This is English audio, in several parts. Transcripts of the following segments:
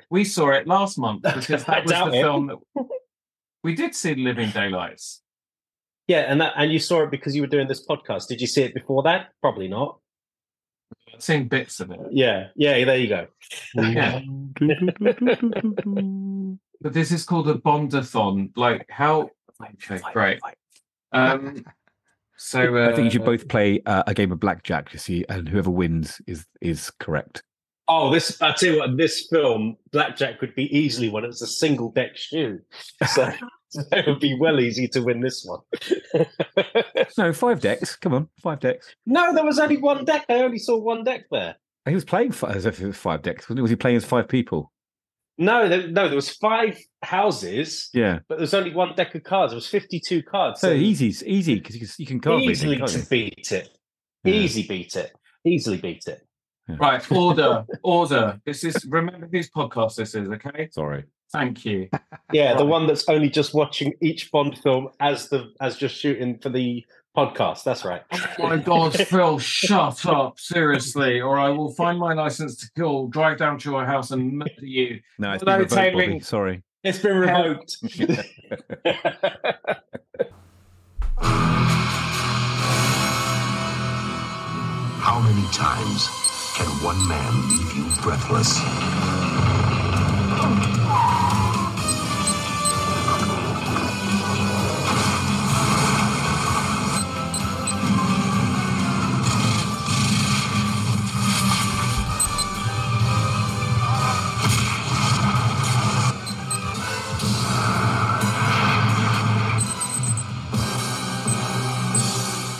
We saw it last month because that was the it. film that we did see, Living Daylights. Yeah, and you saw it because you were doing this podcast. Did you see it before that? Probably not. I've seen bits of it. Yeah, there you go. Yeah. But this is called a Bondathon. Like, how... Okay, great. So I think you should both play a game of blackjack to see, and whoever wins is correct. Oh, I tell you what, this film, blackjack could be easily won. It's a single deck shoe, so it would be well easy to win this one. No, 5 decks. Come on, 5 decks. No, there was only one deck. I only saw one deck there. He was playing as if it was 5 decks. Was he playing as 5 people? No, there was 5 houses. Yeah, but there was only one deck of cards. There was 52 cards. So easy because you can card easily reading, to beat it. Yeah. Easily beat it. Yeah. Right, order. This is, remember whose podcast this is, okay? Sorry. Thank you. Yeah, right. The one that's only just watching each Bond film as just shooting for the podcast. That's right. Oh my God, Phil, shut up, seriously, or I will find my license to kill, drive down to your house and murder you. No, it's been revoked, Bobby. Sorry. It's been revoked. How many times can one man leave you breathless?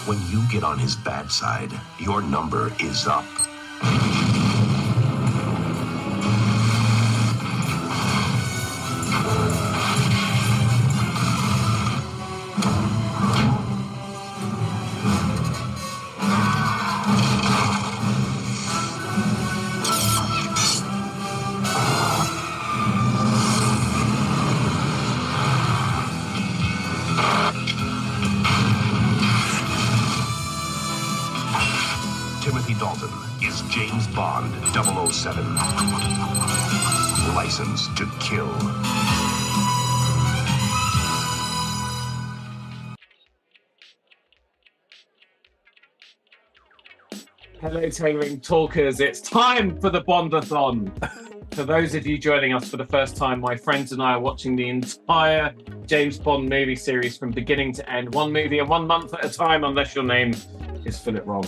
When you get on his bad side, your number is up. Dalton is James Bond 007. Licensed to kill. Hello, tailoring talkers. It's time for the Bondathon. For those of you joining us for the first time, my friends and I are watching the entire James Bond movie series from beginning to end, one movie and 1 month at a time, unless your name is Philip Wrong.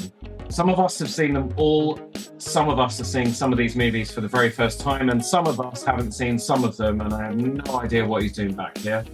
Some of us have seen them all. Some of us are seeing some of these movies for the very first time, and some of us haven't seen some of them, and I have no idea what he's doing back here.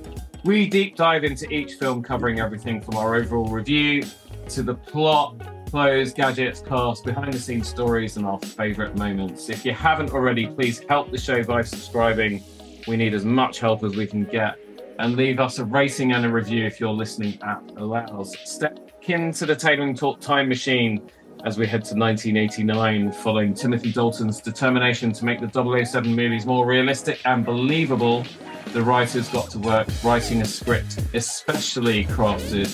We deep dive into each film, covering everything from our overall review to the plot, clothes, gadgets, cast, behind-the-scenes stories, and our favourite moments. If you haven't already, please help the show by subscribing. We need as much help as we can get. And leave us a rating and a review if your listening app allows. Step into the Tailoring Talk time machine as we head to 1989, following Timothy Dalton's determination to make the 007 movies more realistic and believable. The writers got to work writing a script especially crafted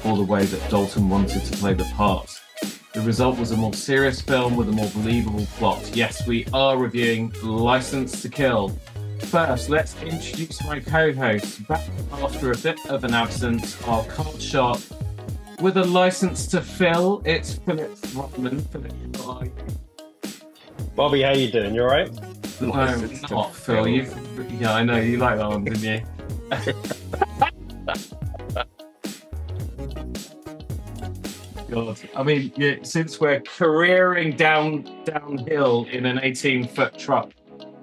for the way that Dalton wanted to play the part. The result was a more serious film with a more believable plot. Yes, we are reviewing Licence to Kill. First, let's introduce my co-host. Back after a bit of an absence, our card sharp with a license to fill. It's Philip Rodman. Philip, how are you? Bobby, how you doing? You all right? No, not Phil. Yeah, I know you like that one, didn't you? God, I mean, yeah, since we're careering downhill in an 18-foot truck.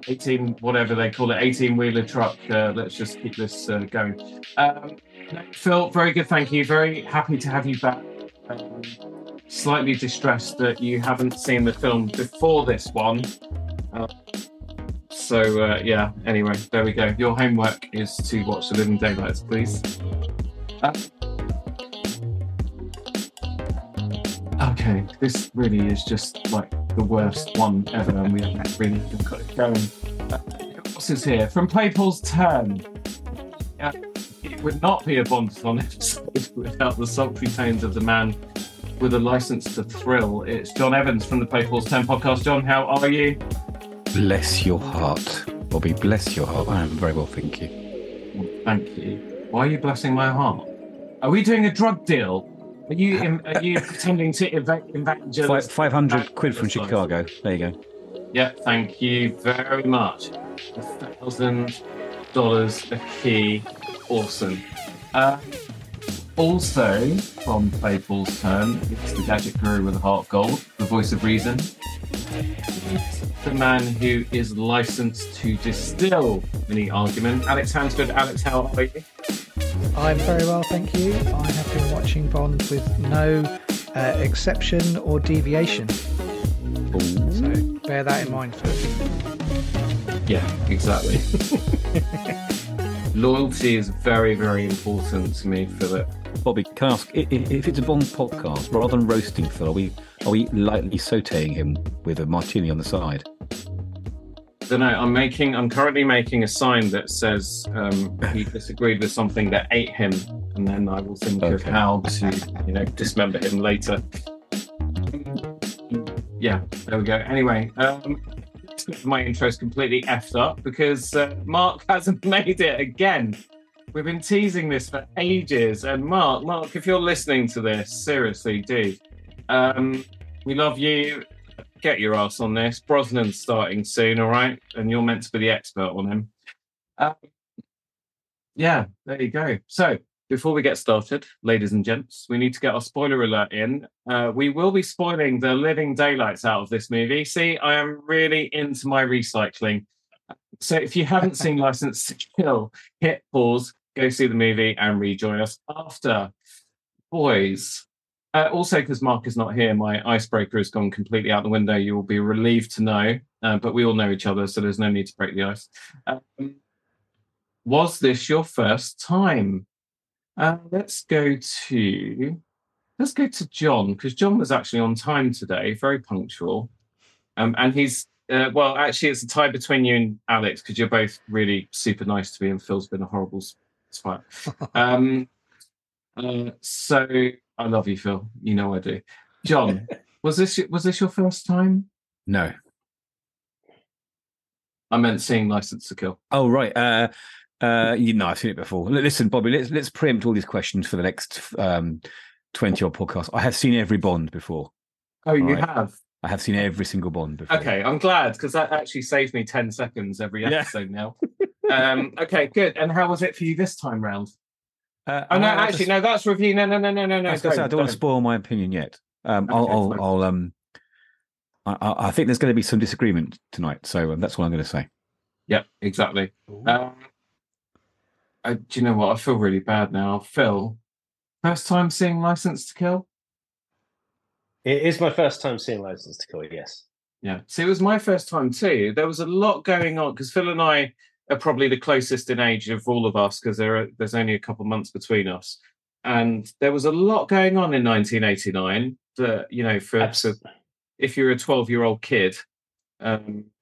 18, whatever they call it, 18-wheeler truck. Let's just keep this going. Phil, very good, thank you. Very happy to have you back. Slightly distressed that you haven't seen the film before this one. Yeah, anyway, there we go. Your homework is to watch The Living Daylights, please. Okay, this really is just like the worst one ever, and we haven't really got it going. Who else is here? From Playpool's Turn. It would not be a Bondathon episode without the sultry tones of the man with a license to thrill. It's John Evans from the Playpool's Turn podcast. John, how are you? Bless your heart, Bobby. Bless your heart. I am very well, thank you. Well, thank you. Why are you blessing my heart? Are we doing a drug deal? Are you pretending to evangelize? 500 quid from Chicago. There you go. Yeah, thank you very much. $1,000 a key. Awesome. Also, from Play Paul's turn, it's the gadget guru with a heart of gold, the voice of reason. It's the man who is licensed to distill any argument. Alex Hansford. Alex, how are you? I'm very well, thank you. I have been watching Bond with no exception or deviation. Ooh. So bear that in mind, Phil. Yeah, exactly. Loyalty is very, very important to me, Philip. Bobby, can I ask, if it's a Bond podcast, rather than roasting Phil, are we lightly sautéing him with a martini on the side? I don't know. I'm currently making a sign that says he disagreed with something that ate him, and then I will think of how to, dismember him later. Yeah, there we go. Anyway, my intro's completely effed up because Mark hasn't made it again. We've been teasing this for ages, and Mark, if you're listening to this, seriously, dude, we love you. Get your ass on this. Brosnan's starting soon, all right? And you're meant to be the expert on him. Yeah, there you go. So, before we get started, ladies and gents, we need to get our spoiler alert in. We will be spoiling the living daylights out of this movie. See, I am really into my recycling. So if you haven't seen License to Kill, hit pause, go see the movie and rejoin us after. Boys. Also, because Mark is not here, my icebreaker has gone completely out the window. You will be relieved to know, but we all know each other, so there's no need to break the ice. Was this your first time? Let's go to John, because John was actually on time today, very punctual. And he's actually, it's a tie between you and Alex because you're both really super nice to me, and Phil's been a horrible spite. So I love you, Phil. You know I do. John, was this your first time? No. I meant seeing License to Kill. Oh right. I've seen it before. Listen, Bobby, let's preempt all these questions for the next 20 odd podcasts. I have seen every Bond before. Oh, you have? I have seen every single Bond before. Okay, I'm glad, because that actually saves me 10 seconds every episode now. Okay, good. And how was it for you this time round? No, that's review. No. I don't want to spoil my opinion yet. I think there's going to be some disagreement tonight, so that's what I'm going to say. Yep, exactly. Do you know what? I feel really bad now. Phil, first time seeing License to Kill? It is my first time seeing License to Kill, yes. Yeah. See, it was my first time too. There was a lot going on because Phil and I are probably the closest in age of all of us because there's only a couple months between us. And there was a lot going on in 1989 that, for if you're a 12-year-old kid.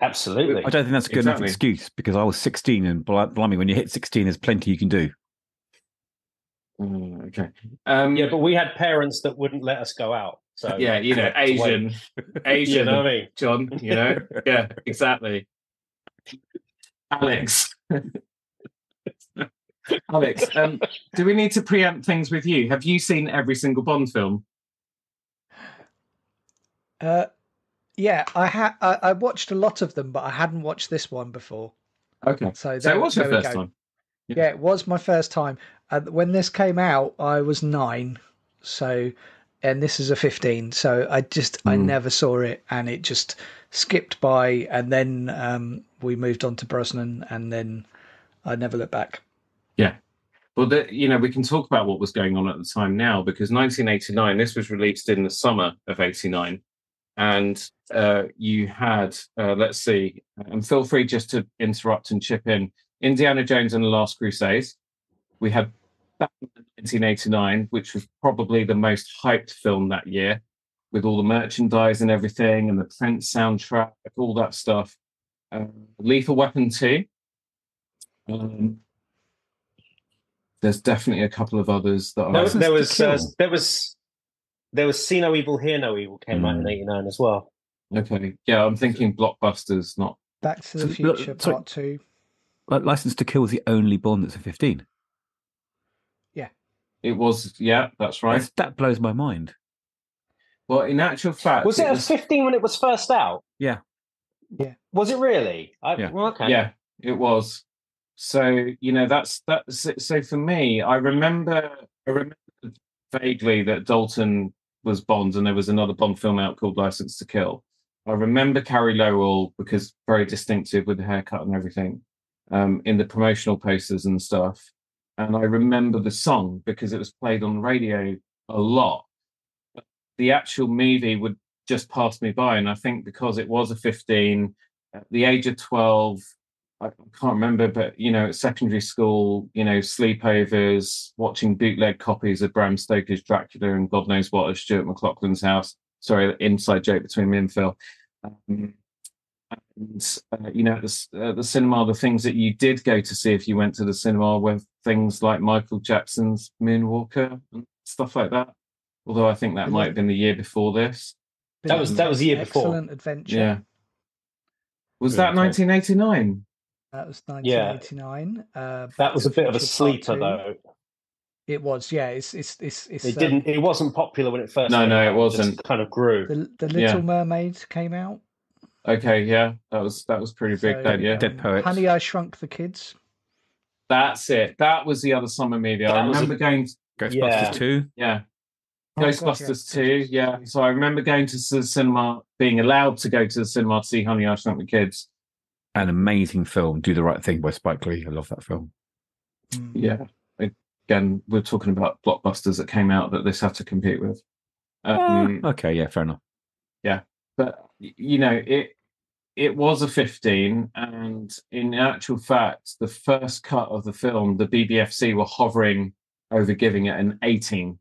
Absolutely. I don't think that's a good enough excuse because I was 16 and blimey, when you hit 16, there's plenty you can do. Okay. But we had parents that wouldn't let us go out. So yeah, Asian, you know what I mean? John, yeah, exactly. Alex, do we need to preempt things with you? Have you seen every single Bond film? Yeah, I watched a lot of them, but I hadn't watched this one before. Okay, so it was your first time. Yeah, it was my first time. When this came out, I was 9, and this is a 15, so I never saw it, and it just skipped by, and then we moved on to Brosnan, and then I never looked back. Yeah. Well, we can talk about what was going on at the time now, because 1989, this was released in the summer of 89, and you had, let's see, and feel free just to interrupt and chip in, Indiana Jones and the Last Crusade. We had Batman 1989, which was probably the most hyped film that year, with all the merchandise and everything, and the Prince soundtrack, all that stuff. Lethal Weapon 2. There's definitely a couple of others that there was See No Evil, Hear No Evil came out in 89 as well. Okay, yeah, I'm thinking blockbusters, not Back to the So, Future sorry. Part 2. Like License to Kill is the only Bond that's a 15. Yeah. It was, yeah, that's right. That blows my mind. Well, in actual fact, Was it a 15 when it was first out? Yeah. Yeah. Was it really? Yeah. Well, okay. Yeah, it was. So, that's so for me, I remember vaguely that Dalton was Bond and there was another Bond film out called License to Kill. I remember Carrie Lowell because very distinctive with the haircut and everything, in the promotional posters and stuff. And I remember the song because it was played on the radio a lot. The actual movie would just pass me by. And I think because it was a 15, at the age of 12, I can't remember, but, at secondary school, sleepovers, watching bootleg copies of Bram Stoker's Dracula and God knows what at Stuart McLaughlin's house. Sorry, inside joke between me and Phil. At the cinema, the things that you did go to see if you went to the cinema were things like Michael Jackson's Moonwalker and stuff like that. Although I think that might have been the year before this. That was the year before. Excellent Adventure. Yeah. Was that 1989? That was 1989. That was a bit of a sleeper, though. It was, yeah. It wasn't popular when it first came out. No, it wasn't. It just kind of grew. The Little Mermaid came out. Okay, yeah. That was pretty big then, yeah. Dead Poets. Honey, I Shrunk the Kids. That's it. That was the other summer movie. I remember going to Ghostbusters 2. Yeah. Ghostbusters 2, yeah. So I remember going to the cinema, being allowed to go to the cinema to see Honey, I Shrunk the Kids. An amazing film, Do the Right Thing by Spike Lee. I love that film. Yeah. Again, we're talking about blockbusters that came out that this had to compete with. Okay, yeah, fair enough. Yeah. But, it was a 15, and in actual fact, the first cut of the film, the BBFC were hovering over giving it an 18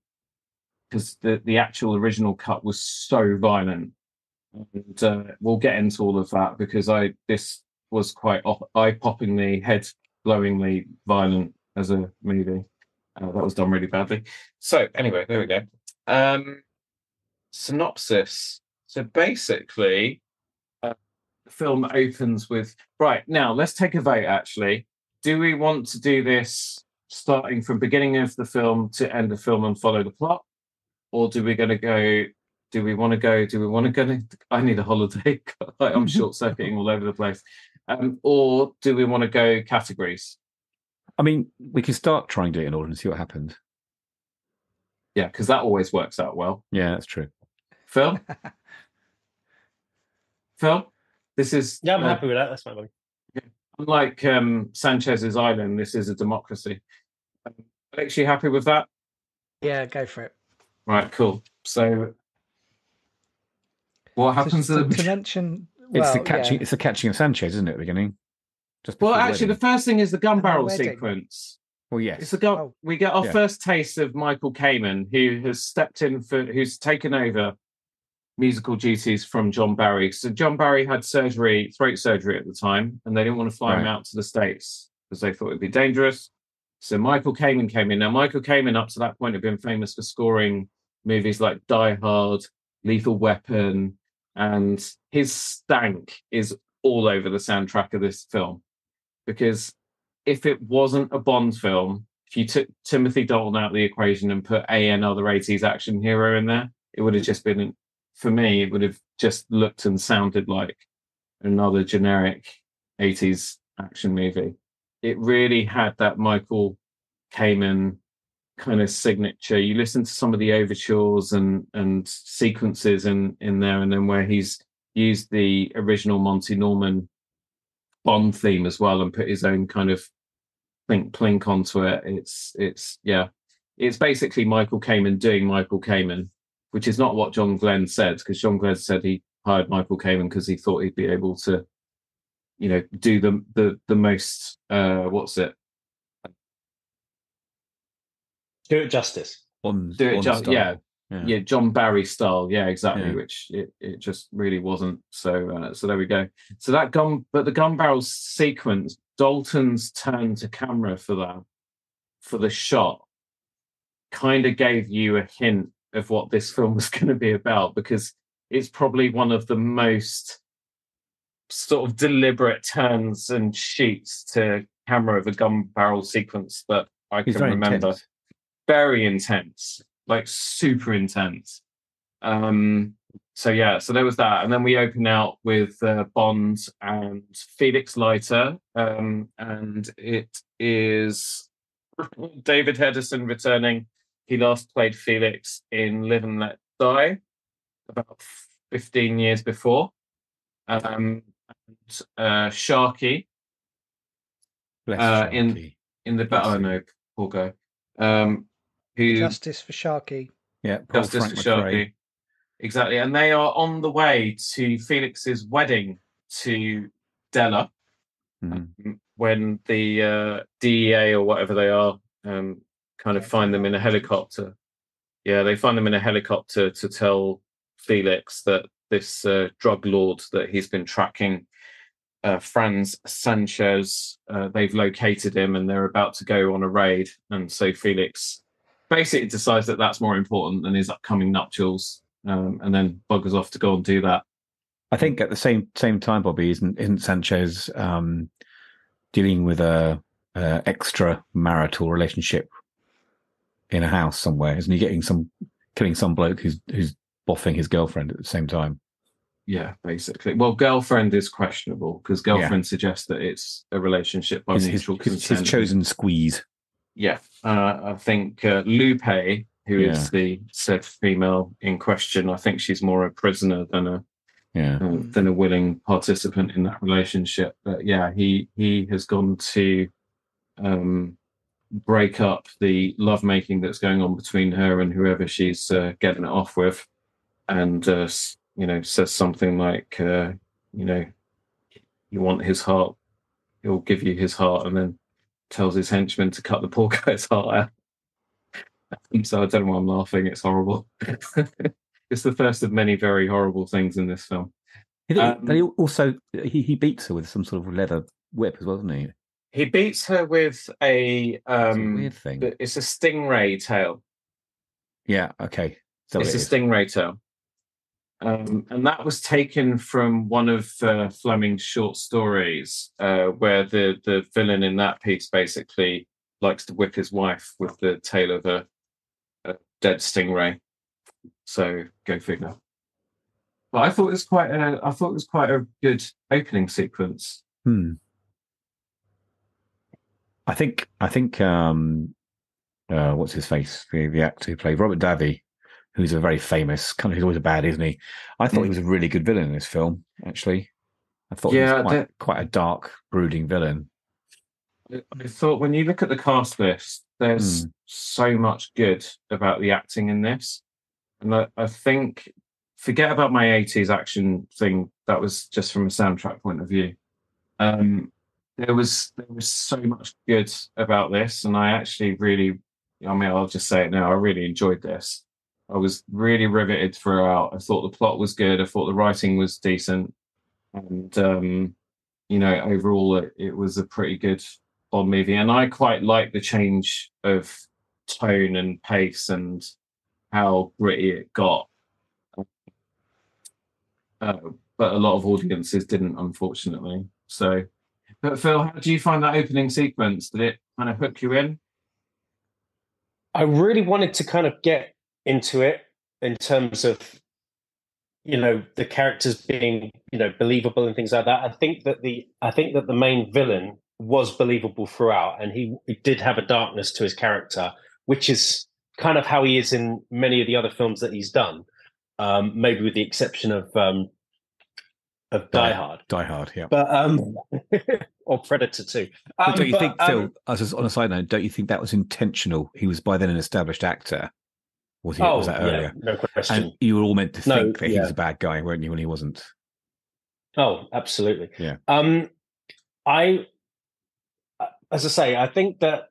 because the actual original cut was so violent. And we'll get into all of that because this was quite eye-poppingly, head-blowingly violent as a movie. That was done really badly. So anyway, there we go. Synopsis. So basically, the film opens with, right, now let's take a vote, actually. Do we want to do this starting from beginning of the film to end the film and follow the plot? Or do we want to go, I need a holiday. I'm short-circuiting all over the place. Or do we want to go categories? I mean, we can start trying to do it in order and see what happens. Yeah, because that always works out well. Yeah, that's true. Phil? This is... Yeah, I'm happy with that. That's fine, buddy. Unlike Sanchez's Island, this is a democracy. Alex, you happy with that? Yeah, go for it. Right, cool. So, what happens to mention? It's the catching of Sanchez, isn't it? At the beginning. The first thing is the gun barrel sequence. Well, yes. It's we get our first taste of Michael Kamen, who has stepped in who's taken over musical duties from John Barry. So John Barry had throat surgery at the time, and they didn't want to fly him out to the States because they thought it'd be dangerous. So Michael Kamen came in. Now, Michael Kamen, up to that point, had been famous for scoring movies like Die Hard, Lethal Weapon, and his stank is all over the soundtrack of this film. Because if it wasn't a Bond film, if you took Timothy Dalton out of the equation and put another 80s action hero in there, it would have just been, for me, it would have just looked and sounded like another generic 80s action movie. It really had that Michael Kamen kind of signature. You listen to some of the overtures and sequences in there, and then where he's used the original Monty Norman Bond theme as well and put his own kind of plink onto it. It's basically Michael Kamen doing Michael Kamen, which is not what John Glenn said, because John Glenn said he hired Michael Kamen because he thought he'd be able to, do the most do it justice. John Barry style, exactly. Yeah. Which it just really wasn't. So there we go. So the gun barrel sequence, Dalton's turn to camera for the shot, kind of gave you a hint of what this film was going to be about, because it's probably one of the most sort of deliberate turns and shoots to camera of a gun barrel sequence that I He's can very remember. intense. Very intense, like super intense. So there was that, and then we open out with Bond and Felix Leiter, and it is David Hederson returning. He last played Felix in Live and Let Die about 15 years before. And Sharky Bless in Sharky. the Bless battle. I him. know, poor guy. Who Justice for Sharky. Yeah, Paul Justice Frank for McRae. Sharky. Exactly. And they are on the way to Felix's wedding to Della when the DEA or whatever they are kind of find them in a helicopter. Yeah, they find them in a helicopter to tell Felix that this drug lord that he's been tracking, Franz Sanchez, they've located him and they're about to go on a raid. And so Felix basically decides that that's more important than his upcoming nuptials. And then buggers off to go and do that. I think at the same time, Bobby, isn't Sanchez dealing with a extra marital relationship in a house somewhere? Isn't he killing some bloke who's boffing his girlfriend at the same time? Yeah, basically. Well, girlfriend is questionable because girlfriend suggests that it's a relationship by mutual consent. His chosen squeeze. Yeah, I think Lupe, who is the said female in question, I think she's more a prisoner than a willing participant in that relationship. But yeah, he has gone to break up the lovemaking that's going on between her and whoever she's getting it off with, and says something like, you want his heart, he'll give you his heart, and then tells his henchman to cut the poor guy's heart out. So I don't know why I'm laughing. It's horrible. It's the first of many very horrible things in this film. He also beats her with some sort of leather whip as well, doesn't he? He beats her with a weird thing. It's a stingray tail. Yeah. Okay. It's a stingray tail. And that was taken from one of Fleming's short stories, where the villain in that piece basically likes to whip his wife with the tail of a dead stingray. So go figure. But I thought it was quite a good opening sequence. I think what's his face? The actor who played Robert Davi, who's a very famous he's always a bad, isn't he? I thought he was a really good villain in this film, actually. I thought he was quite a dark, brooding villain. I thought when you look at the cast list, there's so much good about the acting in this. And I think, forget about my 80s action thing, that was just from a soundtrack point of view. There was so much good about this, and I actually really, I'll just say it now, I really enjoyed this. I was really riveted throughout. I thought the plot was good. I thought the writing was decent. And, overall, it was a pretty good Bond movie. And I quite like the change of tone and pace and how gritty it got. But a lot of audiences didn't, unfortunately. So, but Phil, how do you find that opening sequence? Did it kind of hook you in? I really wanted to kind of get into it in terms of, the characters being, believable and things like that. I think that the main villain was believable throughout, and he did have a darkness to his character, which is kind of how he is in many of the other films that he's done. Maybe with the exception of Die Hard. Die Hard, yeah. But or Predator 2. But don't you think, Phil, as on a side note, don't you think that was intentional? He was by then an established actor. Was that earlier? No question. And you were all meant to think that he was a bad guy, weren't you, when he wasn't? Oh, absolutely. Yeah. As I say, I think that,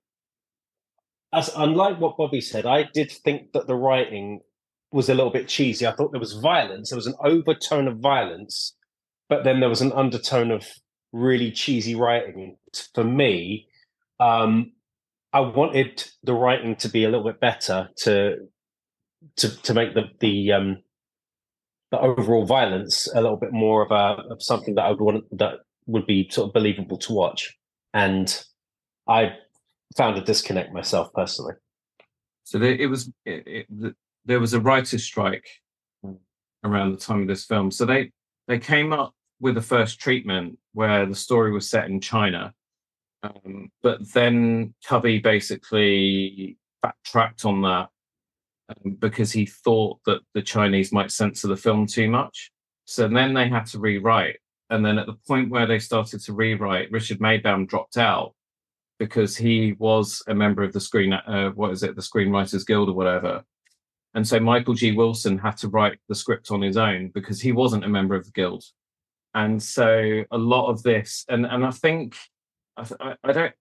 unlike what Bobby said, I did think that the writing was a little bit cheesy. I thought there was violence. There was an overtone of violence, but then there was an undertone of really cheesy writing. For me, I wanted the writing to be a little bit better to make the the overall violence a little bit more of something that I would want that would be sort of believable to watch. And I found a disconnect myself personally. So there was a writer's strike around the time of this film. So they came up with a first treatment where the story was set in China. But then Cubby basically backtracked on that because he thought that the Chinese might censor the film too much. So then they had to rewrite. And then at the point where they started to rewrite, Richard Maybaum dropped out because he was a member of the the Screenwriters Guild or whatever. And so Michael G. Wilson had to write the script on his own because he wasn't a member of the Guild. And so a lot of this, and I think, I don't,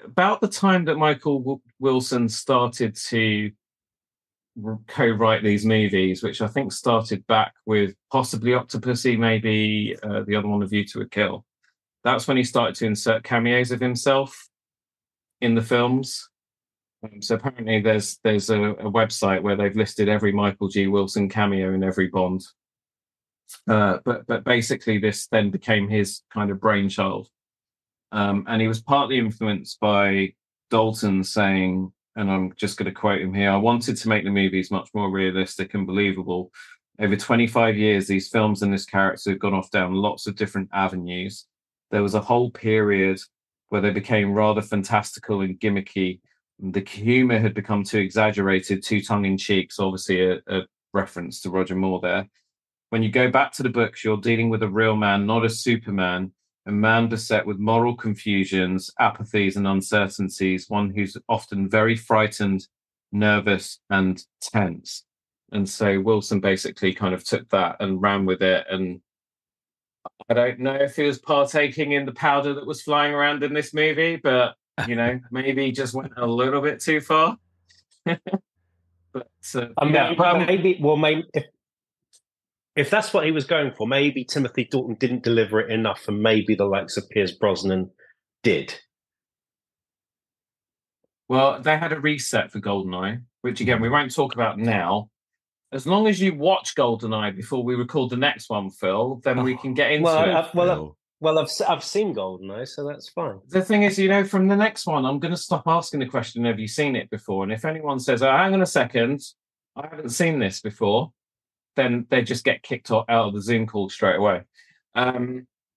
about the time that Michael Wilson started to co-write these movies, which I think started back with possibly Octopussy, maybe the other one, A View to a Kill. That's when he started to insert cameos of himself in the films. So apparently there's a website where they've listed every Michael G. Wilson cameo in every Bond. But basically this then became his kind of brainchild. And he was partly influenced by Dalton saying, and I'm just going to quote him here, "I wanted to make the movies much more realistic and believable. Over 25 years, these films and this character have gone off down lots of different avenues. There was a whole period where they became rather fantastical and gimmicky. The humor had become too exaggerated, too tongue-in-cheek." So obviously a reference to Roger Moore there. "When you go back to the books, you're dealing with a real man, not a Superman, a man beset with moral confusions, apathies and uncertainties, one who's often very frightened, nervous and tense." And so Wilson basically kind of took that and ran with it. And I don't know if he was partaking in the powder that was flying around in this movie, but, maybe he just went a little bit too far. Maybe if that's what he was going for, maybe Timothy Dalton didn't deliver it enough, and maybe the likes of Pierce Brosnan did. Well, they had a reset for GoldenEye, which again we won't talk about now. As long as you watch GoldenEye before we record the next one, Phil, then we can get into it. I've seen GoldenEye, so that's fine. The thing is, from the next one, I'm going to stop asking the question, have you seen it before? And if anyone says, "Oh, hang on a second, I haven't seen this before," then they just get kicked out of the Zoom call straight away.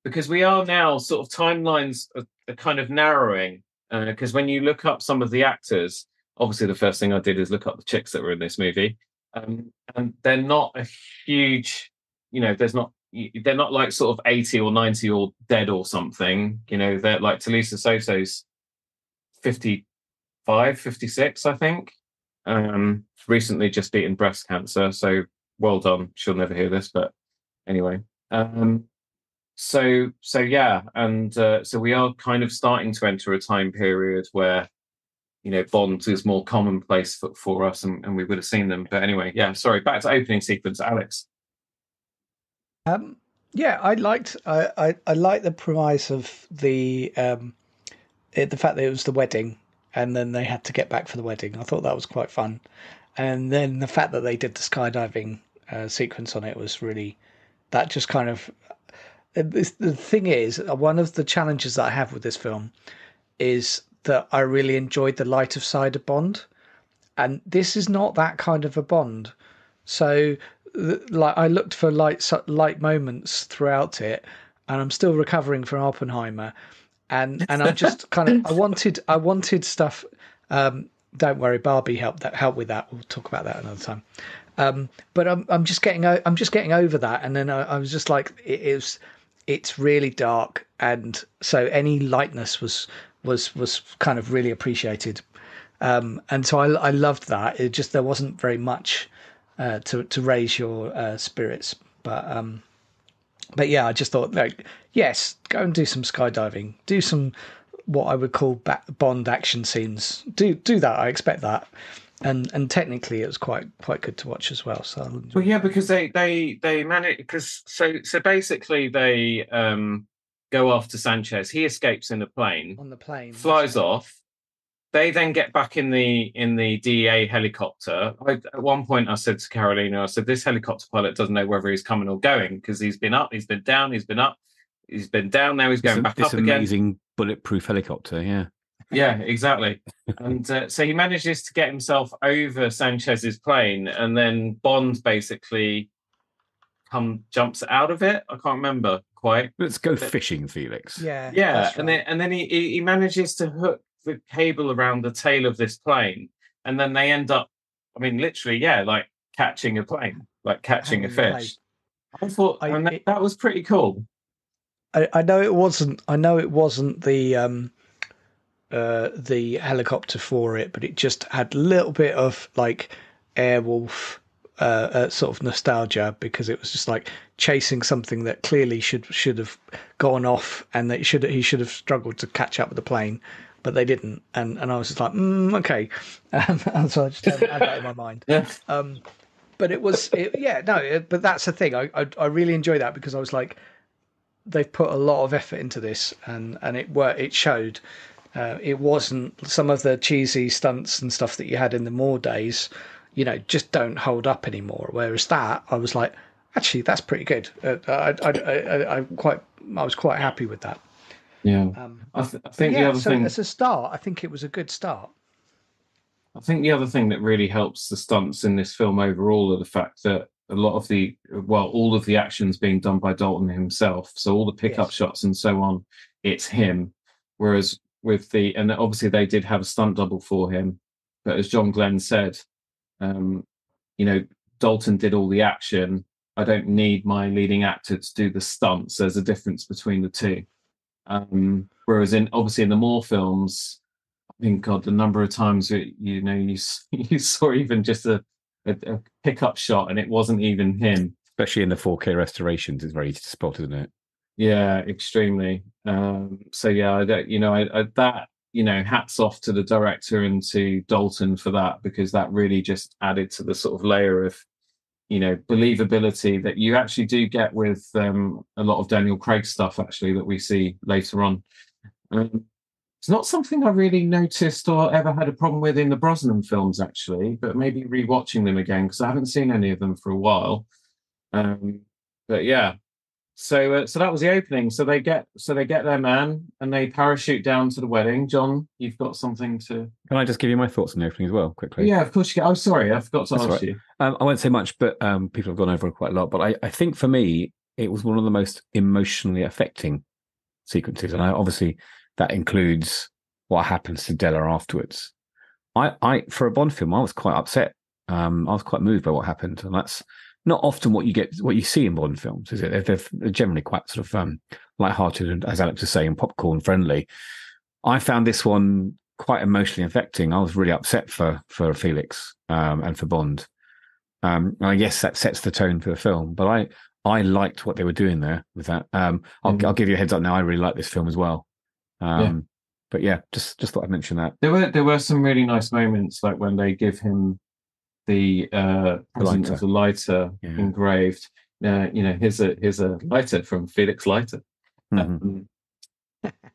Because we are now sort of timelines are kind of narrowing. Because when you look up some of the actors, obviously the first thing I did is look up the chicks that were in this movie. And they're not a huge, they're not like sort of 80 or 90 or dead or something. They're like Talisa Soso's 55, 56, I think. Recently just beaten breast cancer. So well done. She'll never hear this, but anyway. So yeah. And so we are kind of starting to enter a time period where, Bond is more commonplace for us and we would have seen them. But anyway, yeah, sorry, back to opening sequence, Alex. Yeah, I liked the premise of the fact that it was the wedding and then they had to get back for the wedding. I thought that was quite fun. And then the fact that they did the skydiving sequence on it was really, that just kind of, the thing is, one of the challenges that I have with this film is that I really enjoyed the lighter side of Bond. And this is not that kind of a Bond. So I looked for light moments throughout it, and I'm still recovering from Oppenheimer, and I'm just kind of I wanted stuff. Don't worry, Barbie helped with that. We'll talk about that another time. But I'm just getting over that, and then I was just like, it's really dark, and so any lightness was kind of really appreciated, and so I loved that. It just, there wasn't very much to raise your spirits, but yeah, I just thought, like, yes, go and do some skydiving, do some what I would call Bond action scenes. Do that. I expect that, and technically it was quite good to watch as well. So well, yeah, because they manage, because so basically they go after Sanchez. He escapes in a plane, on the plane, flies off. they then get back in the DEA helicopter. At one point, I said to Carolina, I said, this helicopter pilot doesn't know whether he's coming or going because he's been up, he's been down, he's been up, he's been down. Now he's going back up again. This amazing bulletproof helicopter, yeah. Yeah, exactly. And so he manages to get himself over Sanchez's plane, and then Bond basically jumps out of it. I can't remember quite. Let's go fishing, Felix. Yeah, and then he manages to hook the cable around the tail of this plane, and then they end up, I mean, literally, like catching a plane, like catching a fish. I thought that was pretty cool. I know it wasn't the helicopter for it, but it just had a little bit of like Airwolf sort of nostalgia, because it was just like chasing something that clearly should have gone off, and that he should have struggled to catch up with the plane, but they didn't, and I was just like, okay, and so I just had that in my mind. Yeah. But but that's the thing. I really enjoy that, because I was like, they've put a lot of effort into this, and it showed. It wasn't some of the cheesy stunts and stuff that you had in the Moore days, just don't hold up anymore. Whereas that, I was like, actually, that's pretty good. I was quite happy with that. Yeah, I think the other thing, as a start, I think it was a good start. I think the other thing that really helps the stunts in this film overall are the fact that all of the action's being done by Dalton himself. So all the pickup shots and so on, it's him. Whereas and obviously they did have a stunt double for him, but as John Glenn said, Dalton did all the action. I don't need my leading actor to do the stunts. There's a difference between the two. Whereas in the Moore films, I think, God, the number of times you saw even just a pickup shot and it wasn't even him. Especially in the 4K restorations, it's very easy to spot, isn't it? Yeah, extremely. Hats off to the director and to Dalton for that, because that really just added to the sort of layer of, believability that you actually do get with a lot of Daniel Craig stuff, actually, that we see later on. It's not something I really noticed or ever had a problem with in the Brosnan films, actually, but maybe rewatching them again, because I haven't seen any of them for a while. But yeah. So that was the opening. So they get their man and they parachute down to the wedding. John, you've got something to... Can I just give you my thoughts on the opening as well, quickly? Yeah, of course you can. Oh, sorry, I forgot to ask you. I won't say much, but people have gone over it quite a lot. But I think for me, it was one of the most emotionally affecting sequences. And obviously that includes what happens to Della afterwards. I for a Bond film, I was quite upset. I was quite moved by what happened. And that's not often what you see in Bond films, is it? They're generally quite sort of light-hearted, as Alex was saying, popcorn friendly. I found this one quite emotionally affecting. I was really upset for Felix and for Bond. And I guess that sets the tone for the film. But I liked what they were doing there with that. I'll give you a heads up now. I really like this film as well. But yeah, just thought I'd mention that. There were some really nice moments, like when they give him the present of the lighter engraved. Here's a lighter from Felix Lutter.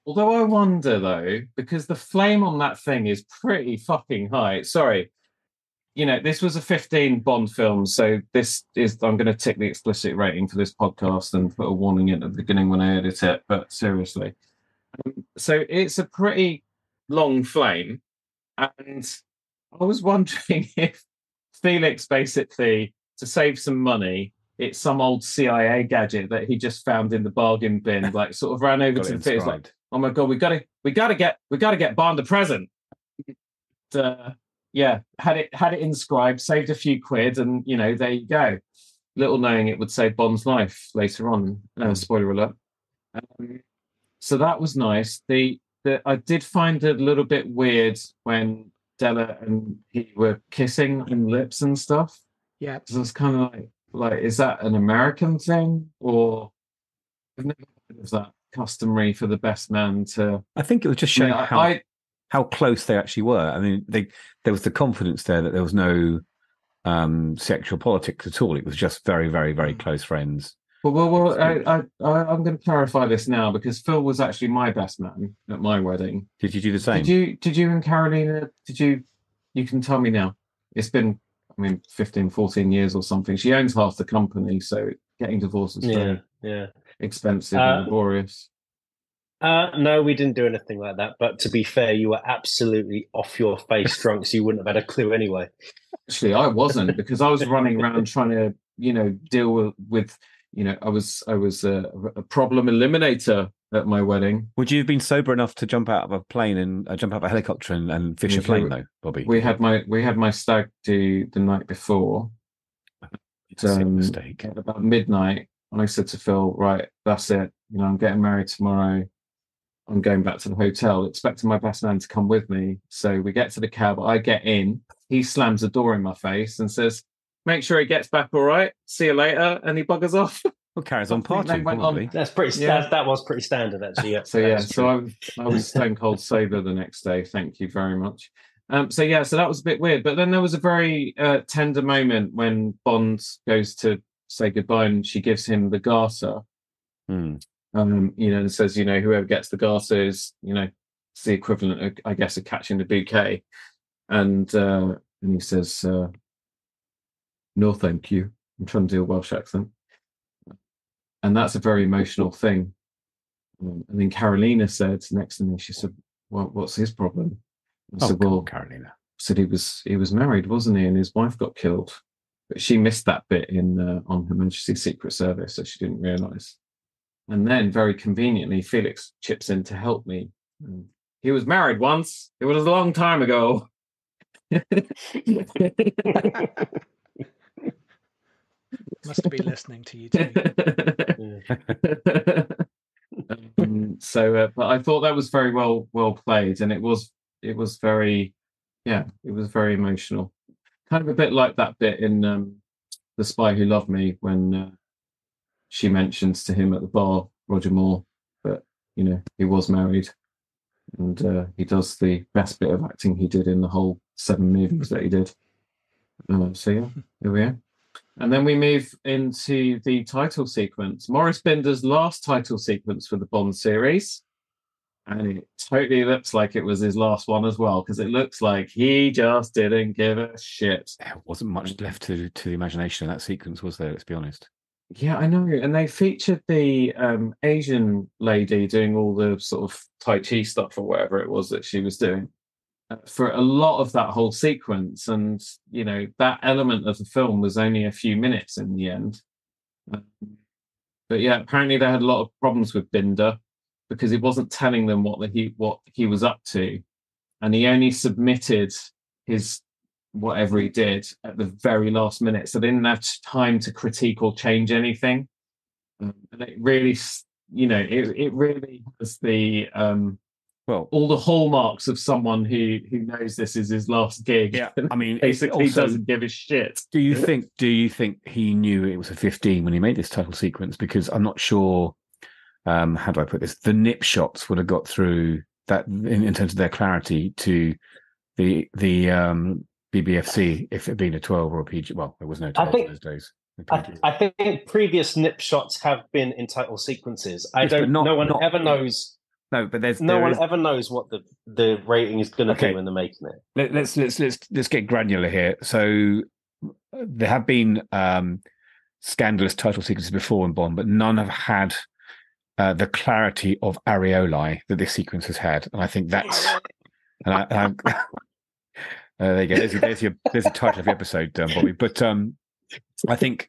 Although I wonder, though, because the flame on that thing is pretty fucking high. Sorry, this was a 15 Bond film, so I'm going to tick the explicit rating for this podcast and put a warning in at the beginning when I edit it. But seriously, so it's a pretty long flame, and I was wondering if Felix, basically, to save some money, it's some old CIA gadget that he just found in the bargain bin, like sort of ran over to the theater, like, oh my God, we gotta get Bond a present. Had it inscribed, saved a few quid, and there you go. Little knowing it would save Bond's life later on. Spoiler alert. So that was nice. I did find it a little bit weird when Della and he were kissing on lips and stuff. Yeah. So it's kind of like, is that an American thing, or I've never heard of that customary for the best man to... I think it was just showing how close they actually were. I mean, there was the confidence there that there was no sexual politics at all. It was just very, very, very close friends. I'm going to clarify this now because Phil was actually my best man at my wedding. Did you do the same? Did you and Carolina, you can tell me now. It's been, 15, 14 years or something. She owns half the company, so getting divorced is very expensive and laborious. No, we didn't do anything like that. But to be fair, you were absolutely off your face drunk, so you wouldn't have had a clue anyway. Actually, I wasn't because I was running around trying to, deal with I was a problem eliminator at my wedding. Would you have been sober enough to jump out of a plane and jump out of a helicopter and fish a plane, though, Bobby? We had my stag do the night before. Mistake. At about midnight, and I said to Phil, "Right, that's it. I'm getting married tomorrow. I'm going back to the hotel, expecting my best man to come with me." So we get to the cab. I get in. He slams the door in my face and says, "Make sure he gets back all right. See you later." And he buggers off. Well, carries on partying, probably. That's pretty. That was pretty standard, actually. Yeah. So I was stone cold sober the next day. Thank you very much. So that was a bit weird. But then there was a very tender moment when Bond goes to say goodbye, and she gives him the garter. And says, whoever gets the garter is, it's the equivalent of, I guess, of catching the bouquet. And he says, "No, thank you." I'm trying to do a Welsh accent. And that's a very emotional thing. And then Carolina said next to me, she said, "Well, what's his problem?" I said, "Well, Carolina." I said he was married, wasn't he? And his wife got killed. But she missed that bit in on Her Majesty's Secret Service, so she didn't realise. And then, very conveniently, Felix chips in to help me. And he was married once. It was a long time ago. Must have been listening to you too. But I thought that was very well played, and it was very emotional. Kind of a bit like that bit in The Spy Who Loved Me when she mentions to him at the bar, Roger Moore, that he was married, and he does the best bit of acting he did in the whole 7 movies that he did. Here we are. And then we move into the title sequence, Maurice Binder's last title sequence for the Bond series. And it totally looks like it was his last one as well, because it looks like he just didn't give a shit. There wasn't much left to the imagination in that sequence, was there? Let's be honest. Yeah, I know. And they featured the Asian lady doing all the sort of Tai Chi stuff or whatever it was that she was doing for a lot of that whole sequence. And, that element of the film was only a few minutes in the end. But yeah, apparently they had a lot of problems with Binder because he wasn't telling them what he was up to. And he only submitted his whatever he did at the very last minute. So they didn't have time to critique or change anything. And it really, it really has the... all the hallmarks of someone who knows this is his last gig. Yeah, basically also, doesn't give a shit. Do you think he knew it was a 15 when he made this title sequence? Because I'm not sure. How do I put this? The nip shots would have got through that in terms of their clarity to the BBFC if it had been a 12 or a PG. Well, there was no 12 in those days. I think previous nip shots have been in title sequences. No one ever knows. No, but no one ever knows what the rating is going to be when they're making it. Let's get granular here. So there have been scandalous title sequences before in Bond, but none have had the clarity of areoli that this sequence has had, and I think that's. And there you go. There's a title of the episode, Bobby. But I think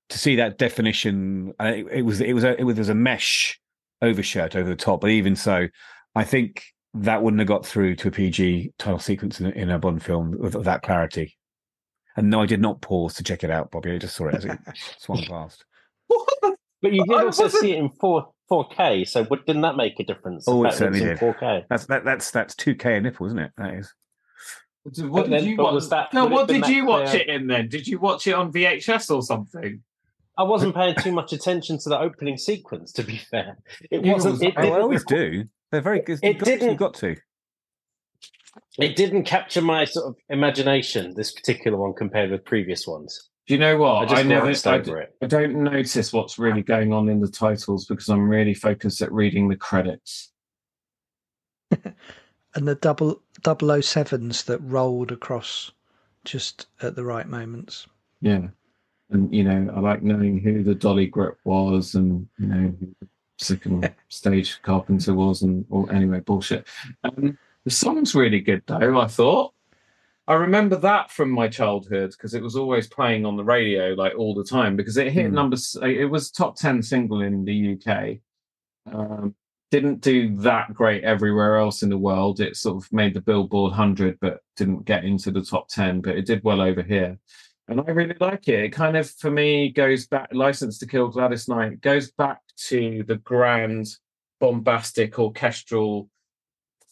to see that definition, it was a mesh overshirt over the top, but even so, I think that wouldn't have got through to a PG title sequence in a Bond film with that clarity. And no, I did not pause to check it out, Bobby. I just saw it as it swung past. But you did also see it in 4K, so didn't that make a difference? Oh, it certainly did. 4K. That's 2K a nipple, isn't it? That is. What did you watch? What did you watch it in then? Did you watch it on VHS or something? I wasn't paying too much attention to the opening sequence, to be fair. I always do. They're very good. You've got to. It didn't capture my sort of imagination, this particular one, compared with previous ones. Do you know what? I just glanced over it. I don't notice what's really going on in the titles because I'm really focused at reading the credits. And the 007s that rolled across just at the right moments. Yeah. And, you know, I like knowing who the dolly grip was and, you know, who the second stage carpenter was anyway, bullshit. The song's really good, though, I thought. I remember that from my childhood because it was always playing on the radio like all the time because it hit it was top 10 single in the UK. Didn't do that great everywhere else in the world. It sort of made the Billboard 100 but didn't get into the top 10, but it did well over here. And I really like it. It kind of, for me, goes back, License to Kill Gladys Knight, goes back to the grand, bombastic, orchestral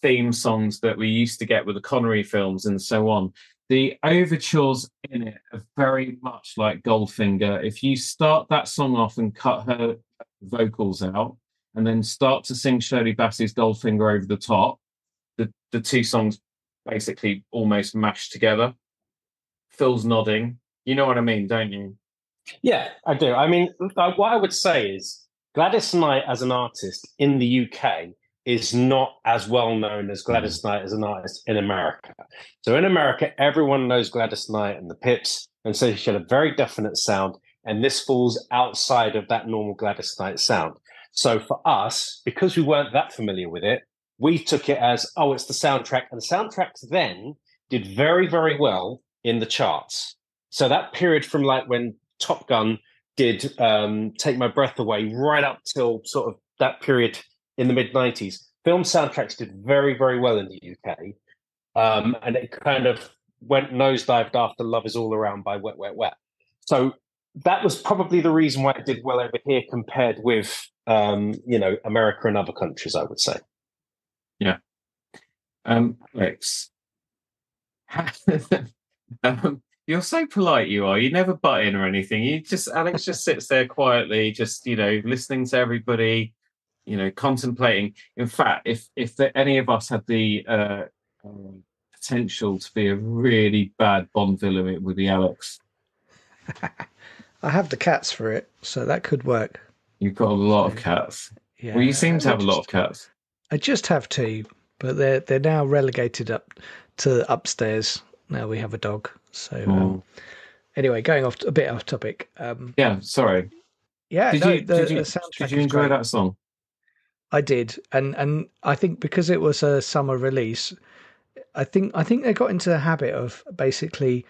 theme songs that we used to get with the Connery films and so on. The overtures in it are very much like Goldfinger. If you start that song off and cut her vocals out and then start to sing Shirley Bassey's Goldfinger over the top, the two songs basically almost mash together. Phil's nodding. You know what I mean, don't you? Yeah, I do. I mean, what I would say is Gladys Knight as an artist in the UK is not as well known as Gladys Knight as an artist in America. So in America, everyone knows Gladys Knight and the Pips, and so she had a very definite sound, and this falls outside of that normal Gladys Knight sound. So for us, because we weren't that familiar with it, we took it as, oh, it's the soundtrack, and the soundtracks then did very, very well in the charts. So that period from like when Top Gun did Take My Breath Away right up till sort of that period in the mid-90s, film soundtracks did very, very well in the UK. And it kind of went nosedived after Love Is All Around by Wet, Wet, Wet. So that was probably the reason why it did well over here compared with, America and other countries, I would say. Yeah. Alex, you're so polite, you are. You never butt in or anything. Alex just sits there quietly, just, listening to everybody, contemplating. In fact, if any of us had the potential to be a really bad Bond villain, it would be Alex. I have the cats for it, so that could work. You've got a lot of cats. Yeah, well, you seem to have a lot of cats. I just have two, but they're now relegated up to upstairs. Now we have a dog. So anyway, going off a bit off topic. Yeah, sorry. Yeah, did you enjoy that song? I did, and I think because it was a summer release, I think they got into the habit of basically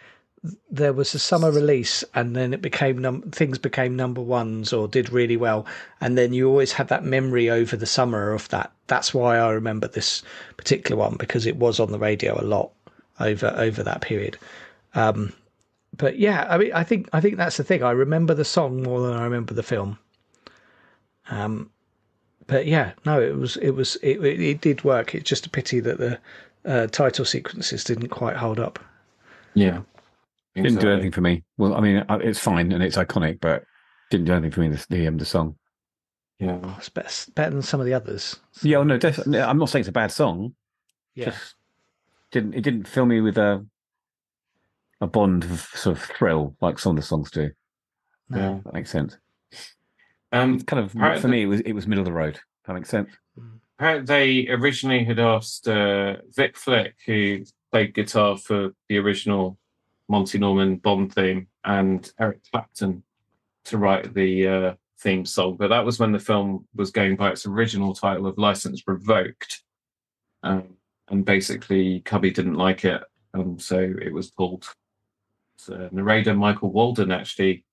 there was a summer release and then it became things became number ones or did really well, and then you always had that memory over the summer of that. That's why I remember this particular one, because it was on the radio a lot over that period. But yeah, I mean, I think that's the thing. I remember the song more than I remember the film. But yeah, no, it did work. It's just a pity that the title sequences didn't quite hold up. Yeah, didn't do anything for me. Well, I mean, it's fine and it's iconic, but didn't do anything for me. The song. Yeah, it's better than some of the others. So. Yeah, no, definitely. I'm not saying it's a bad song. Yeah, it didn't fill me with a Bond sort of thrill like some of the songs do. No. Yeah, that makes sense. Kind of for me, it was middle of the road. That makes sense. They originally had asked Vic Flick, who played guitar for the original Monty Norman Bond theme, and Eric Clapton to write the theme song. But that was when the film was going by its original title of License Revoked. And basically, Cubby didn't like it, so it was pulled. So narrator Michael Walden actually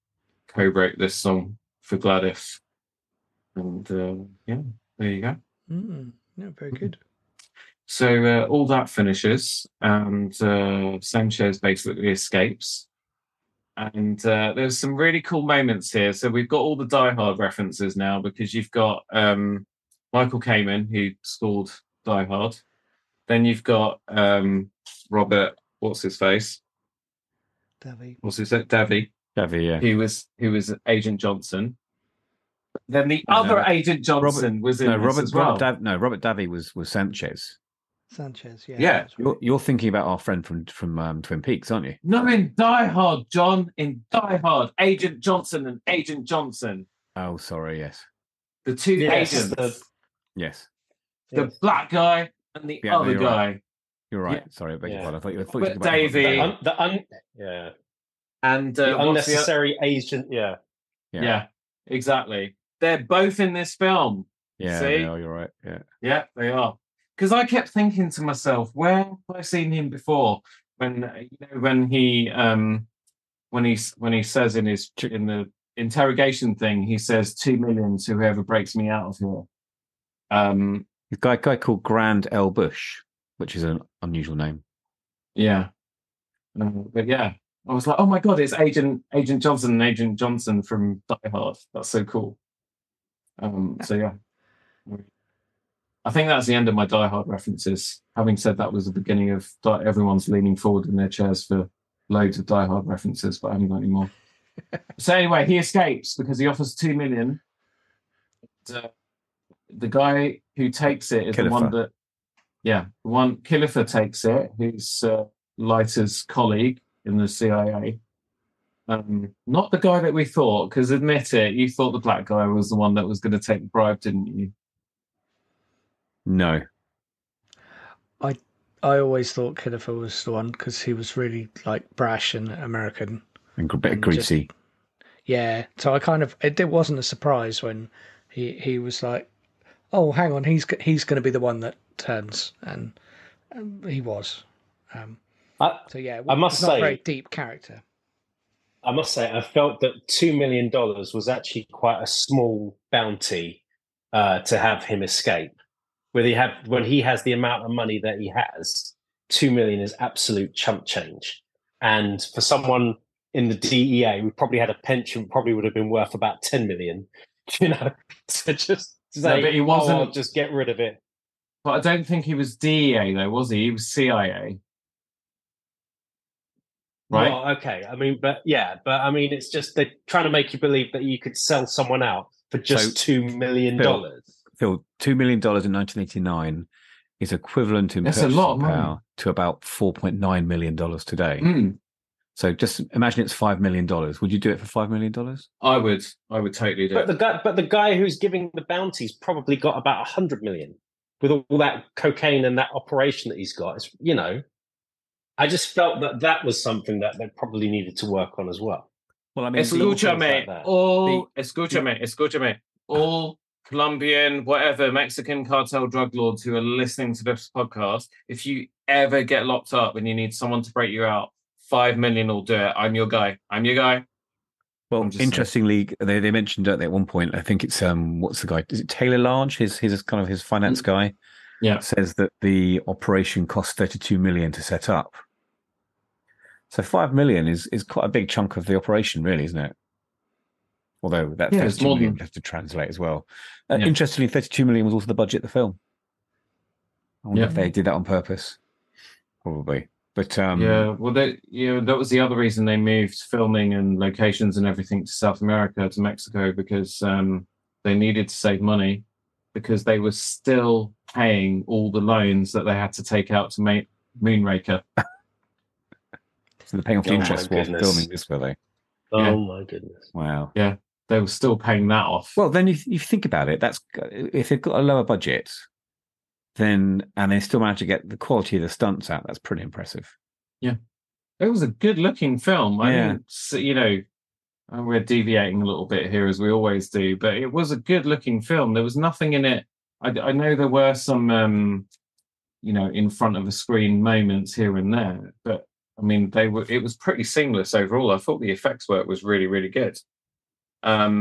co-wrote this song for Gladys. And there you go. Yeah, very good. So all that finishes, and Sanchez basically escapes. And there's some really cool moments here. So we've got all the Die Hard references now, because you've got Michael Kamen, who scored Die Hard. Then you've got Robert, what's his face? Davy. What's his name? Davy. Davy, yeah. Who was Agent Johnson. Then the other Agent Johnson was in this as well. Robert Davy was Sanchez. Sanchez, yeah. Yeah. that's right. You're thinking about our friend from Twin Peaks, aren't you? No, in Die Hard, John. In Die Hard, Agent Johnson and Agent Johnson. Oh, sorry. Yes. The two Yes, agents. Yes. The black guy and the Yeah, no, other you're guy. right. You're right. Yeah. Sorry, I beg your Yeah. pardon. I thought you were But talking about Davey- Yeah. And The what's the unnecessary agent, yeah. yeah, exactly. They're both in this film. Yeah, See? they are, you're right. Yeah. Yeah, they are. Because I kept thinking to myself, where have I seen him before? When he says in the interrogation thing, he says 2 million to whoever breaks me out of here. A guy called Grand L. Bush, which is an unusual name. Yeah. But yeah, I was like, oh my God, it's Agent Johnson and Agent Johnson from Die Hard. That's so cool. So yeah. I think that's the end of my Die Hard references. Having said that was the beginning of everyone's leaning forward in their chairs for loads of Die Hard references, but I haven't got any more. So anyway, he escapes because he offers 2 million. The guy who takes it is the one that, Kilifer takes it, who's Leiter's colleague in the CIA. Not the guy that we thought, because admit it, you thought the black guy was the one that was going to take the bribe, didn't you? No. I always thought Kilifer was the one because he was really like brash and American. And a bit greasy. Yeah, so it wasn't a surprise when he was like, oh, hang on, he's going to be the one that turns, and he was. So yeah, I must not say, a very deep character. I must say, I felt that $2 million was actually quite a small bounty to have him escape. When he has the amount of money that he has, 2 million is absolute chump change. And for someone in the DEA who probably had a pension, probably would have been worth about 10 million. You know, to just say, but he wasn't. I'll just get rid of it. But I don't think he was DEA though, was he? He was CIA. Right. Well, okay. I mean, it's just they're trying to make you believe that you could sell someone out for just $2 million. Phil, $2 million in 1989 is equivalent in purchasing power to about $4.9 million today. Mm. So just imagine it's $5 million. Would you do it for $5 million? I would totally do it. But the guy who's giving the bounties probably got about 100 million with all that cocaine and that operation that he's got. It's, you know, I just felt that was something that they probably needed to work on as well. Well, I mean, escúchame, all Colombian, whatever, Mexican cartel drug lords who are listening to this podcast, if you ever get locked up and you need someone to break you out, 5 million will do it. I'm your guy. Well, interestingly, they mentioned at one point, I think it's what's the guy? Is it Taylor Large? His kind of his finance guy. Yeah, says that the operation cost 32 million to set up. So 5 million is quite a big chunk of the operation, really, isn't it? Although that 32 million you have to translate as well. Interestingly, 32 million was also the budget of the film. I wonder if they did that on purpose. Probably. But that was the other reason they moved filming and locations and everything to South America, to Mexico, because they needed to save money, because they were still paying all the loans that they had to take out to make Moonraker. So they're paying off the interest while filming this, were they? Oh my goodness! Wow. Yeah, they were still paying that off. Well, then if you think about it, that's if they've got a lower budget, and they still manage to get the quality of the stunts out. That's pretty impressive. Yeah, it was a good-looking film. I think, we're deviating a little bit here as we always do, but it was a good-looking film. There was nothing in it. I know there were some, in front of a screen moments here and there, but I mean, it was pretty seamless overall. I thought the effects work was really, really good. There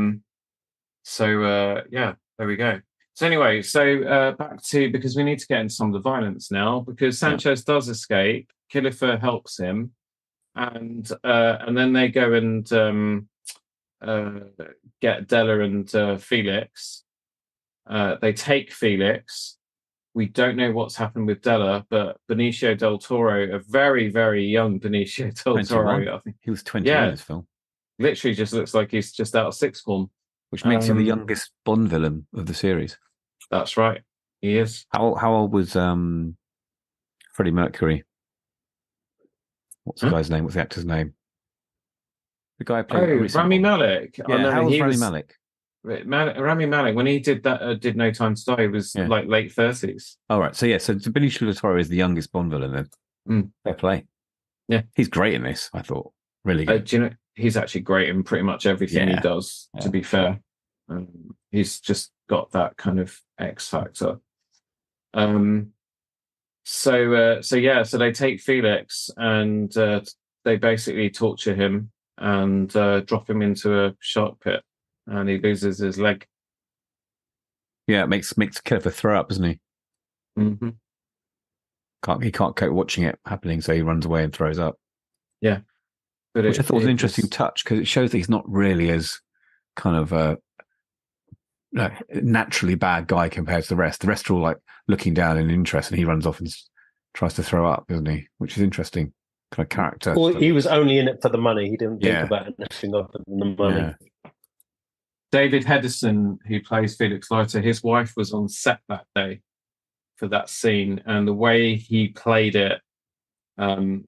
we go. So anyway, back to, because we need to get into some of the violence now, because Sanchez does escape. Kilifer helps him, and then they go and get Della and Felix. They take Felix. We don't know what's happened with Della, but Benicio del Toro, a very, very young Benicio del 21. Toro, I think he was 21 in this film. Literally just looks like he's just out of sixth form. Which makes him the youngest Bond villain of the series. That's right. He is. How old was Freddie Mercury. What's the guy's name? What's the actor's name? The guy who played Rami Malek. Yeah, no, how was Rami Malek? Rami Malek, when he did that, did No Time to Die, he was like late 30s. All right. So Benicio del Toro is the youngest Bond villain then. Fair play. Yeah. He's great in this, I thought. Really good. Do you know, he's actually great in pretty much everything he does, to be fair. He's just got that kind of X factor. So they take Felix and they basically torture him and drop him into a shark pit, and he loses his leg. Yeah, it makes Kefir throw up, doesn't he? Mm-hmm. He can't cope watching it happening, so he runs away and throws up. Yeah, which I thought was an interesting touch, because it shows that he's not really as kind of a naturally bad guy compared to the rest. The rest are all like looking down in interest, and he runs off and tries to throw up, doesn't he? Which is interesting kind of character. Well, he was only in it for the money. He didn't think about anything other than the money. Yeah. David Hederson, who plays Felix Lutter, his wife was on set that day for that scene, and the way he played it, when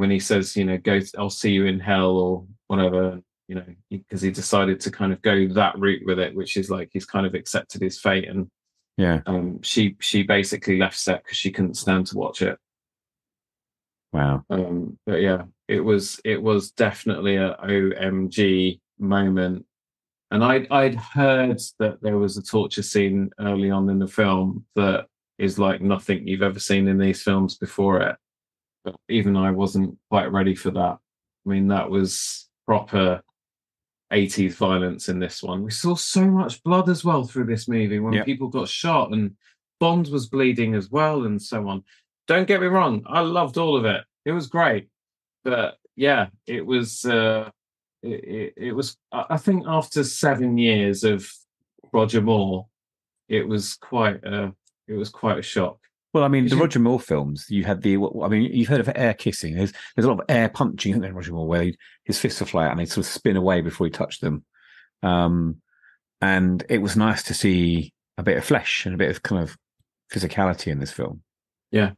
he says, go, I'll see you in hell or whatever, because he decided to kind of go that route with it, which is like he's kind of accepted his fate, and she basically left set because she couldn't stand to watch it. Wow. But yeah, it was definitely a OMG moment. And I'd heard that there was a torture scene early on in the film that is like nothing you've ever seen in these films before it. But even I wasn't quite ready for that. I mean, that was proper 80s violence in this one. We saw so much blood as well through this movie when people got shot, and Bond was bleeding as well, and so on. Don't get me wrong, I loved all of it. It was great. But yeah, it was... It was, I think, after 7 years of Roger Moore, it was quite a shock. Well, I mean, the Roger Moore films, you had you've heard of air kissing. There's a lot of air punching, isn't there, in Roger Moore, where his fists are flat and they sort of spin away before he touched them. And it was nice to see a bit of flesh and a bit of kind of physicality in this film. Yeah.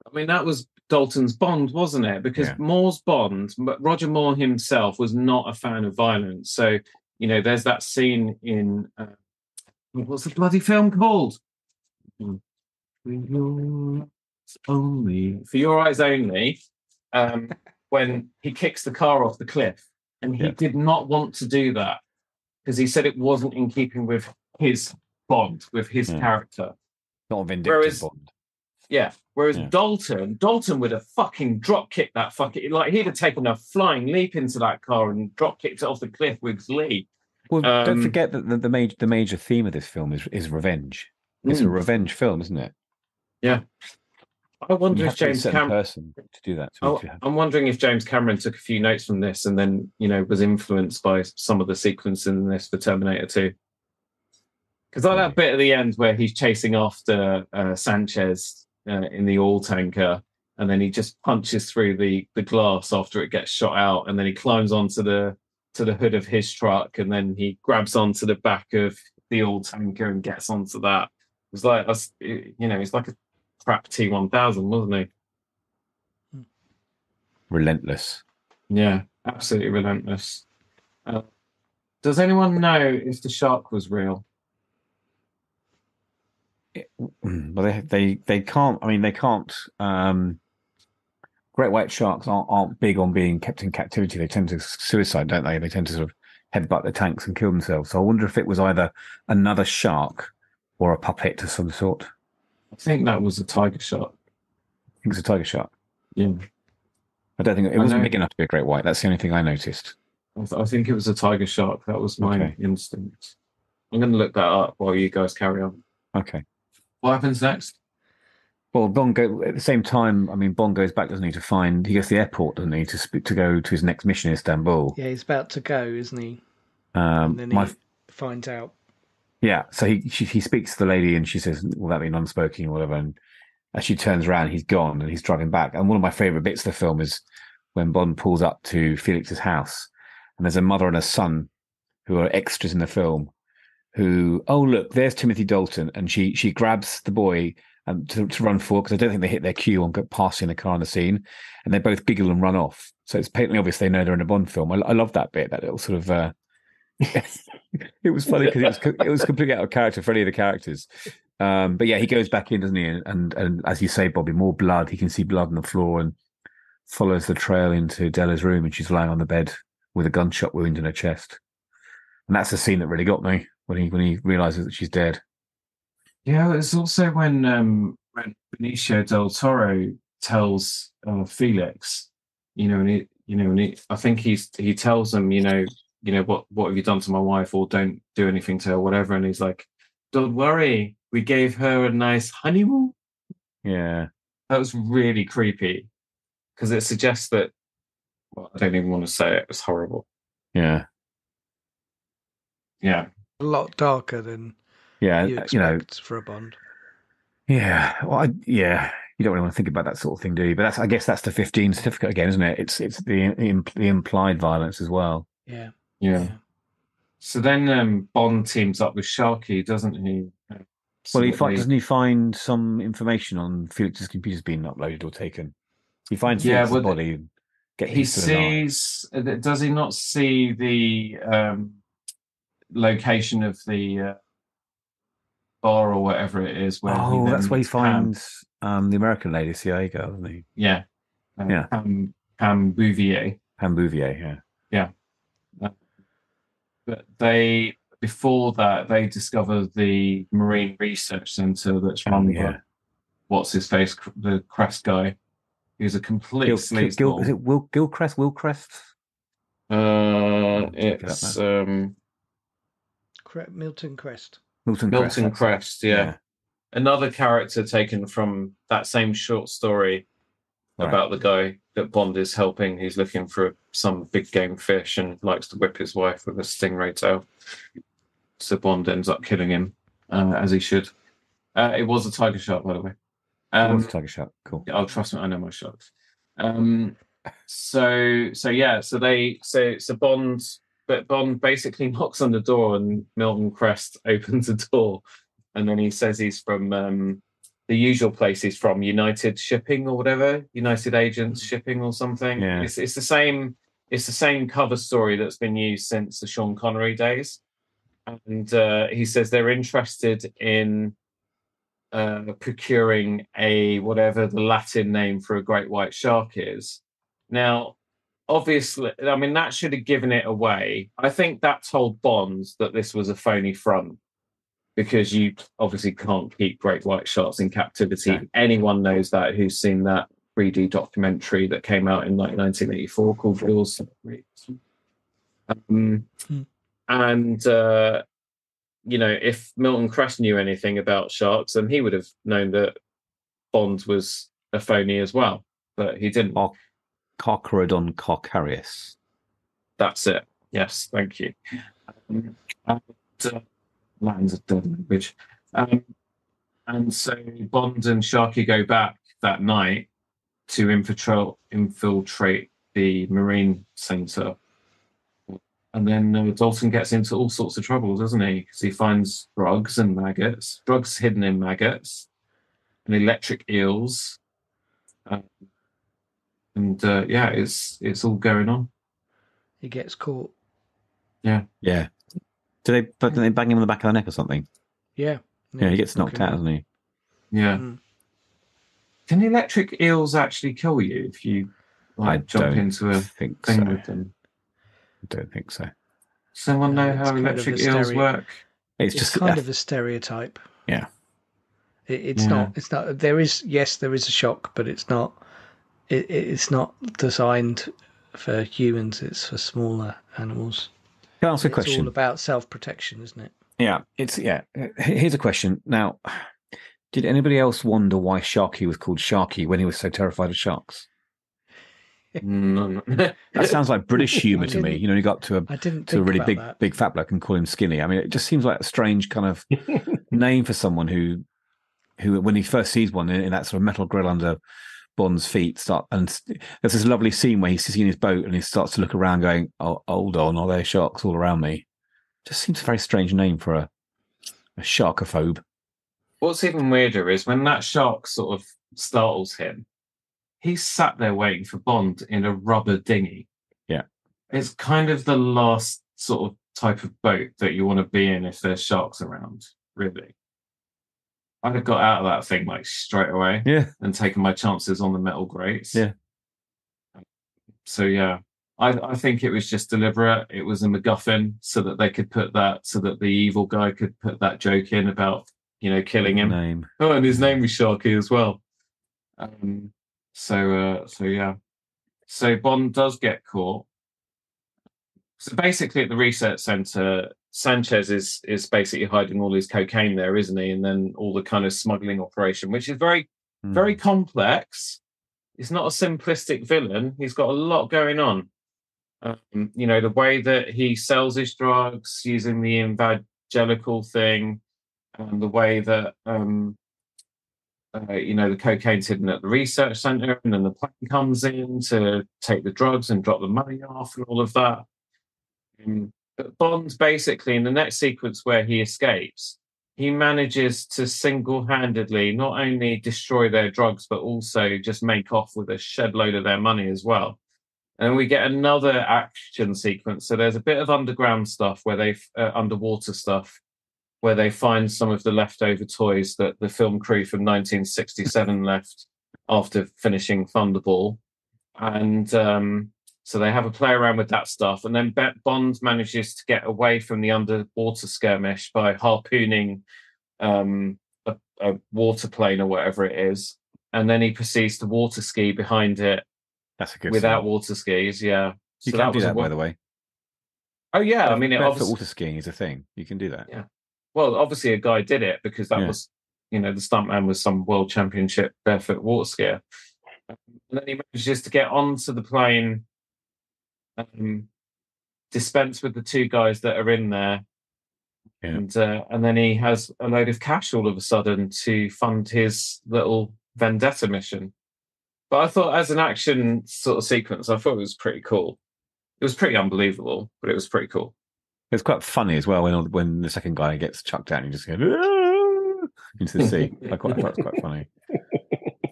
I mean, that was Dalton's Bond, wasn't it? Because Moore's Bond, but Roger Moore himself was not a fan of violence. So, there's that scene in what's the bloody film called? For Your Eyes Only, when he kicks the car off the cliff, and he did not want to do that because he said it wasn't in keeping with his Bond, with his character. Not a vindictive Bond. Yeah. Whereas Dalton would have fucking drop kicked that he'd have taken a flying leap into that car and drop kicked it off the cliff with Lee. Well, don't forget that the major theme of this film is revenge. It's a revenge film, isn't it? Yeah. I wonder if James Cameron person to do that. I'm wondering if James Cameron took a few notes from this and then was influenced by some of the sequence in this for Terminator 2. Because like that bit at the end where he's chasing after Sanchez in the oil tanker, and then he just punches through the glass after it gets shot out, and then he climbs onto the hood of his truck, and then he grabs onto the back of the oil tanker and gets onto that. It was like he's like a crap T1000, wasn't he? Relentless. Yeah, absolutely relentless. Does anyone know if the shark was real? Well, they can't. I mean, they can't. Great white sharks aren't big on being kept in captivity. They tend to suicide, don't they? They tend to sort of headbutt the tanks and kill themselves. So I wonder if it was either another shark or a puppet of some sort. I think that was a tiger shark. I think it's a tiger shark. Yeah. I don't think it wasn't big enough to be a great white. That's the only thing I noticed. I think it was a tiger shark. That was my instinct. I'm going to look that up while you guys carry on. Okay. What happens next? Well, Bond at the same time. I mean, Bond goes back, doesn't he? He goes to the airport, doesn't he, to go to his next mission in Istanbul. Yeah, he's about to go, isn't he? And then he finds out. Yeah, so he speaks to the lady, and she says, "Will that be non-smoking or whatever?" And as she turns around, he's gone, and he's driving back. And one of my favourite bits of the film is when Bond pulls up to Felix's house, and there's a mother and a son who are extras in the film. Who? Oh, look, there's Timothy Dalton, and she grabs the boy to run for, because I don't think they hit their cue on passing the car on the scene, and they both giggle and run off. So it's patently obvious they know they're in a Bond film. I love that bit, that little sort of. It was funny because it was completely out of character for any of the characters. But yeah, he goes back in, doesn't he? And as you say, Bobby, more blood. He can see blood on the floor and follows the trail into Della's room, and she's lying on the bed with a gunshot wound in her chest. And that's the scene that really got me when he realizes that she's dead. Yeah, it's also when Benicio del Toro tells Felix, I think he tells him, what have you done to my wife, or don't do anything to her, whatever. And he's like, don't worry, we gave her a nice honeymoon. Yeah, that was really creepy because it suggests that. Well, I don't even want to say it. It's horrible. Yeah. A lot darker than you expect for a Bond. Yeah, well, you don't really want to think about that sort of thing, do you? But I guess that's the 15 certificate again, isn't it? It's the implied violence as well. Yeah. So then Bond teams up with Sharky, doesn't he? Well, doesn't he find some information on Felix's computer's being uploaded or taken? He finds Felix's body. He sees. Does he not see the location of the bar or whatever it is? That's where he finds the American lady, CIA girl, isn't he? Yeah. Pam Bouvier. Pam Bouvier, yeah. But before that, they discover the Marine Research Center that's run by what's his face, the Crest guy. He's a complete sleazeball. Is it Gilchrist? Wilcrest? It's Milton Crest. Milton Crest, yeah. Another character taken from that same short story about the guy that Bond is helping. He's looking for some big game fish and likes to whip his wife with a stingray tail. So Bond ends up killing him, as he should. It was a tiger shark, by the way. It was a tiger shark. Cool. Oh, trust me, I know my sharks. Bond basically knocks on the door, and Milton Crest opens the door, and then he says he's from the usual place he's from, United Shipping or whatever, United Agents Shipping or something. Yeah. It's the same. It's the same cover story that's been used since the Sean Connery days, and he says they're interested in procuring whatever the Latin name for a great white shark is. Now, obviously, I mean, that should have given it away. I think that told Bond that this was a phony front, because you obviously can't keep great white sharks in captivity. Yeah. Anyone knows that who's seen that 3D documentary that came out in 1984 called Rules. If Milton Crest knew anything about sharks, then he would have known that Bond was a phony as well, but he didn't. Carcharodon carcharius. That's it. Yes, thank you. Latin's a dead language. And so Bond and Sharky go back that night to infiltrate the Marine Center. And then Dalton gets into all sorts of trouble, doesn't he? Because he finds drugs hidden in maggots, and electric eels. It's all going on. He gets caught. Yeah. Do they bang him on the back of the neck or something? Yeah. Yeah, he gets knocked out, doesn't he? Yeah. Can electric eels actually kill you if you jump into a thing with them? I don't think so. Someone know how electric eels work? It's just kind of a stereotype. Yeah. It's not. There is a shock, but it's not. It's not designed for humans. It's for smaller animals. Can I ask a question? It's all about self-protection, isn't it? Yeah. Here's a question. Now, did anybody else wonder why Sharky was called Sharky when he was so terrified of sharks? No. That sounds like British humour to me. You got to a really big fat bloke and call him skinny. I mean, it just seems like a strange kind of name for someone who when he first sees one in that sort of metal grill under Bond's feet, and there's this lovely scene where he's sitting in his boat and he starts to look around, going, "Oh, hold on, are there sharks all around me?" Just seems a very strange name for a sharkophobe. What's even weirder is when that shark sort of startles him, he's sat there waiting for Bond in a rubber dinghy. Yeah. It's kind of the last sort of type of boat that you want to be in if there's sharks around, really. I'd have got out of that thing like straight away, and taken my chances on the metal grates. Yeah. So yeah, I think it was just deliberate. It was a MacGuffin so that they could put that, so that the evil guy could put that joke in about, you know, killing him. Name. Oh, and his name was Sharky as well. So yeah. So Bond does get caught. So basically, at the research center, Sanchez is basically hiding all his cocaine there, isn't he? And then all the kind of smuggling operation, which is very complex. It's not a simplistic villain. He's got a lot going on. You know, the way that he sells his drugs using the evangelical thing, and the way that you know, the cocaine's hidden at the research center, and then the plane comes in to take the drugs and drop the money off, and all of that. But Bond, basically, in the next sequence where he escapes, he manages to single-handedly not only destroy their drugs, but also just make off with a shed load of their money as well. And we get another action sequence. So there's a bit of underground stuff where underwater stuff, where they find some of the leftover toys that the film crew from 1967 left after finishing Thunderball. And so they have a play around with that stuff. And then Bond manages to get away from the underwater skirmish by harpooning a water plane or whatever it is. And then he proceeds to water ski behind it. That's a good without scene. Water skis, yeah. You can do that, by the way. Oh, yeah. I mean, barefoot water skiing is a thing. You can do that. Yeah. Well, obviously, a guy did it because that was, you know, the stuntman was some world championship barefoot water skier. And then he manages to get onto the plane, dispense with the two guys that are in there. Yeah. And then he has a load of cash all of a sudden to fund his little vendetta mission. But I thought, as an action sort of sequence, I thought it was pretty cool. It was pretty unbelievable, but it was pretty cool. It's quite funny as well when the second guy gets chucked out and he just goes into the sea. I thought it was quite funny.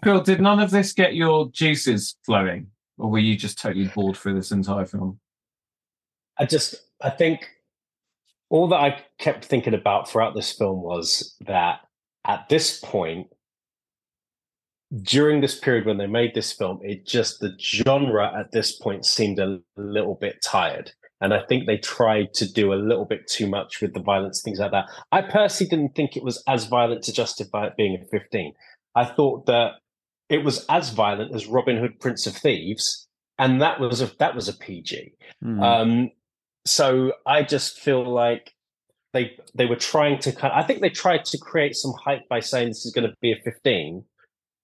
Phil, did none of this get your juices flowing, or were you just totally bored through this entire film? I think all that I kept thinking about throughout this film was that at this point, during this period when they made this film, the genre at this point seemed a little bit tired. And I think they tried to do a little bit too much with the violence, things like that. I personally didn't think it was as violent to justify it being a 15. I thought that it was as violent as Robin Hood, Prince of Thieves, and that was a PG. So I just feel like they were trying to I think they tried to create some hype by saying this is going to be a 15.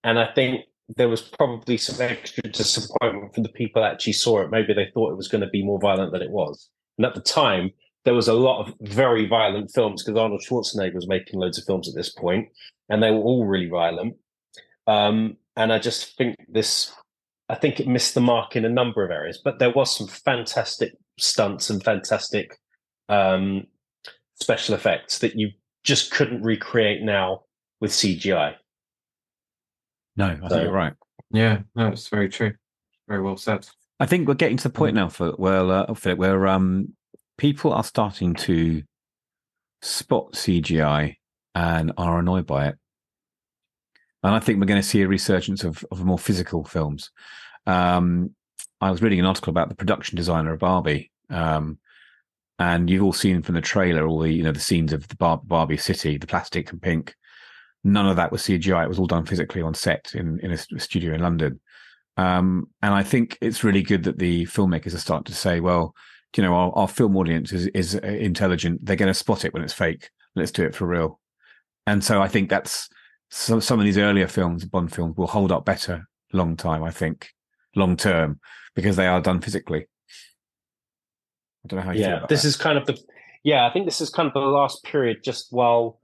And I think there was probably some extra disappointment from the people that actually saw it. Maybe they thought it was going to be more violent than it was. And at the time, there was a lot of very violent films because Arnold Schwarzenegger was making loads of films at this point, and they were all really violent. And I just think it missed the mark in a number of areas. But there was some fantastic stunts and fantastic special effects that you just couldn't recreate now with CGI. No, I think you're right. Yeah, no, it's very true. Very well said. I think we're getting to the point now, Philip, where people are starting to spot CGI and are annoyed by it. And I think we're going to see a resurgence of more physical films. I was reading an article about the production designer of Barbie, and you've all seen from the trailer all the scenes of the Barbie city, the plastic and pink. None of that was CGI. It was all done physically on set in a studio in London. And I think it's really good that the filmmakers are starting to say, well, our film audience is intelligent. They're going to spot it when it's fake. Let's do it for real. And so I think that's some of these earlier films, Bond films, will hold up better long term, because they are done physically. I don't know how you feel about this that. is kind of I think this is kind of the last period just while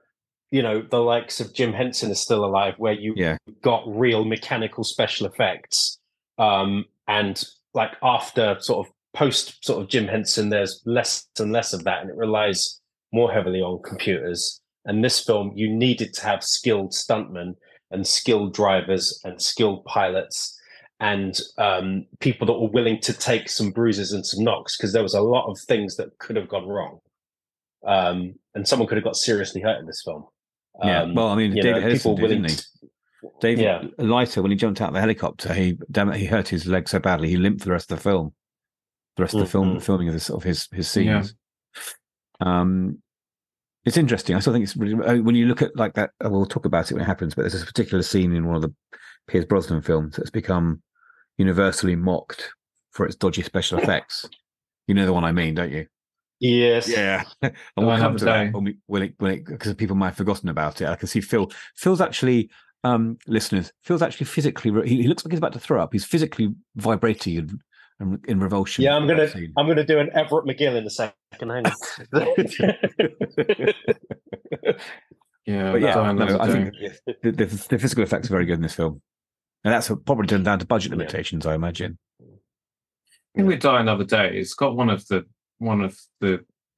the likes of Jim Henson is still alive, where you got real mechanical special effects. And like after sort of post sort of Jim Henson, there's less and less of that, and it relies more heavily on computers. And this film, you needed to have skilled stuntmen and skilled drivers and skilled pilots and people that were willing to take some bruises and some knocks, because there was a lot of things that could have gone wrong. And someone could have got seriously hurt in this film. Well, I mean, David Hederson did, didn't he? David Lutter, when he jumped out of the helicopter, he hurt his leg so badly he limped for the rest of the film. The rest of the filming of his scenes. It's interesting. I still think it's really, when you look at like that. We'll talk about it when it happens. But there's this particular scene in one of the Pierce Brosnan films that's become universally mocked for its dodgy special effects. You know the one I mean, don't you? Yes. Yeah. And we'll come to that when it because people might have forgotten about it. I can see Phil's actually listeners. Phil's actually physically. He looks like he's about to throw up. He's physically vibrating and in revulsion. Yeah, I'm gonna do an Everett McGill in a second. Hang on. I think the physical effects are very good in this film, and that's probably down to budget limitations, I imagine. I think We Die Another Day. It's got one of the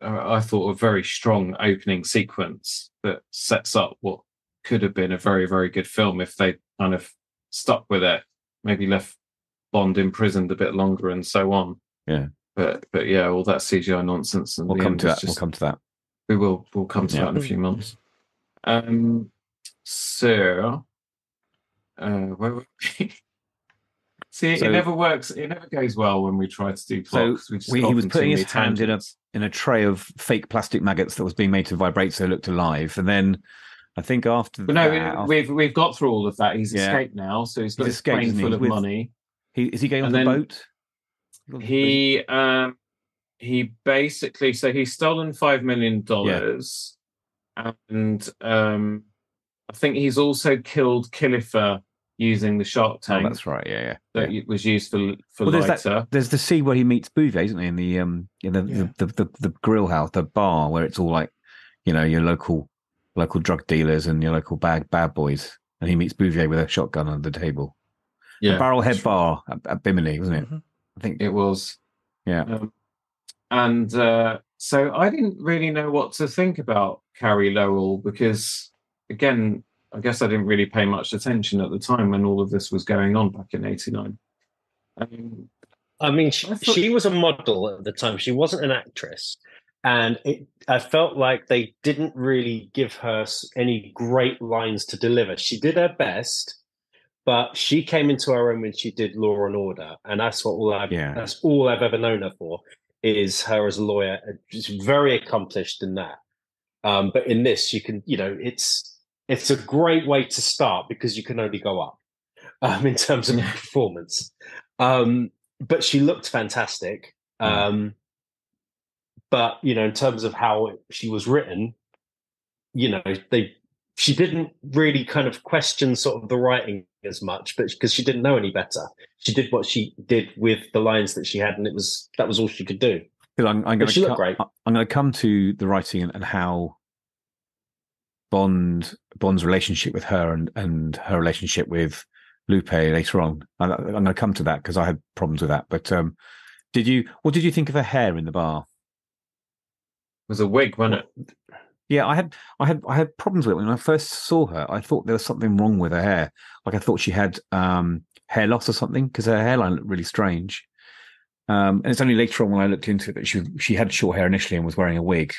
I thought a very strong opening sequence that sets up what could have been a very, very good film if they kind of stuck with it, maybe left Bond imprisoned a bit longer and so on. Yeah. But yeah, all that CGI nonsense. And we'll come to that. We'll come to that. We'll come to that in a few months. So, where were we? See, it never works. It never goes well when we try to do plots. So he was putting his hand in a tray of fake plastic maggots that was being made to vibrate so it looked alive. And then I think after we've got through all of that. He's escaped now, so he's got his plane full of money. Is he going on the boat? He basically, so he's stolen $5 million, and I think he's also killed Khalifa using the shark tank. Oh, that's right. Yeah. That was used for lighter. There's the scene where he meets Bouvet, isn't he? In the grill house, the bar, where it's all like, your local drug dealers and your local bad boys, and he meets Bouvet with a shotgun on the table. Yeah, the Barrelhead Bar at Bimini, wasn't it? Mm-hmm. I think it was. Yeah. So I didn't really know what to think about Carrie Lowell because, again, I guess I didn't really pay much attention at the time when all of this was going on back in '89. She was a model at the time. She wasn't an actress. And I felt like they didn't really give her any great lines to deliver. She did her best, but she came into her own when she did Law and Order, and that's that's all I've ever known her for, is her as a lawyer. She's very accomplished in that. But in this, you can, it's a great way to start because you can only go up in terms of performance. But she looked fantastic. But in terms of how she was written, she didn't really kind of question sort of the writing as much, but because she didn't know any better, she did what she did with the lines that she had, and that was all she could do. She looked great. I'm going to come to the writing and how Bond's relationship with her and her relationship with Lupe later on. I'm going to come to that because I had problems with that. But what did you think of her hair in the bar? It was a wig, wasn't it? Yeah, I had problems with it when I first saw her. I thought there was something wrong with her hair. Like I thought she had hair loss or something because her hairline looked really strange. And it's only later on when I looked into it that she had short hair initially and was wearing a wig.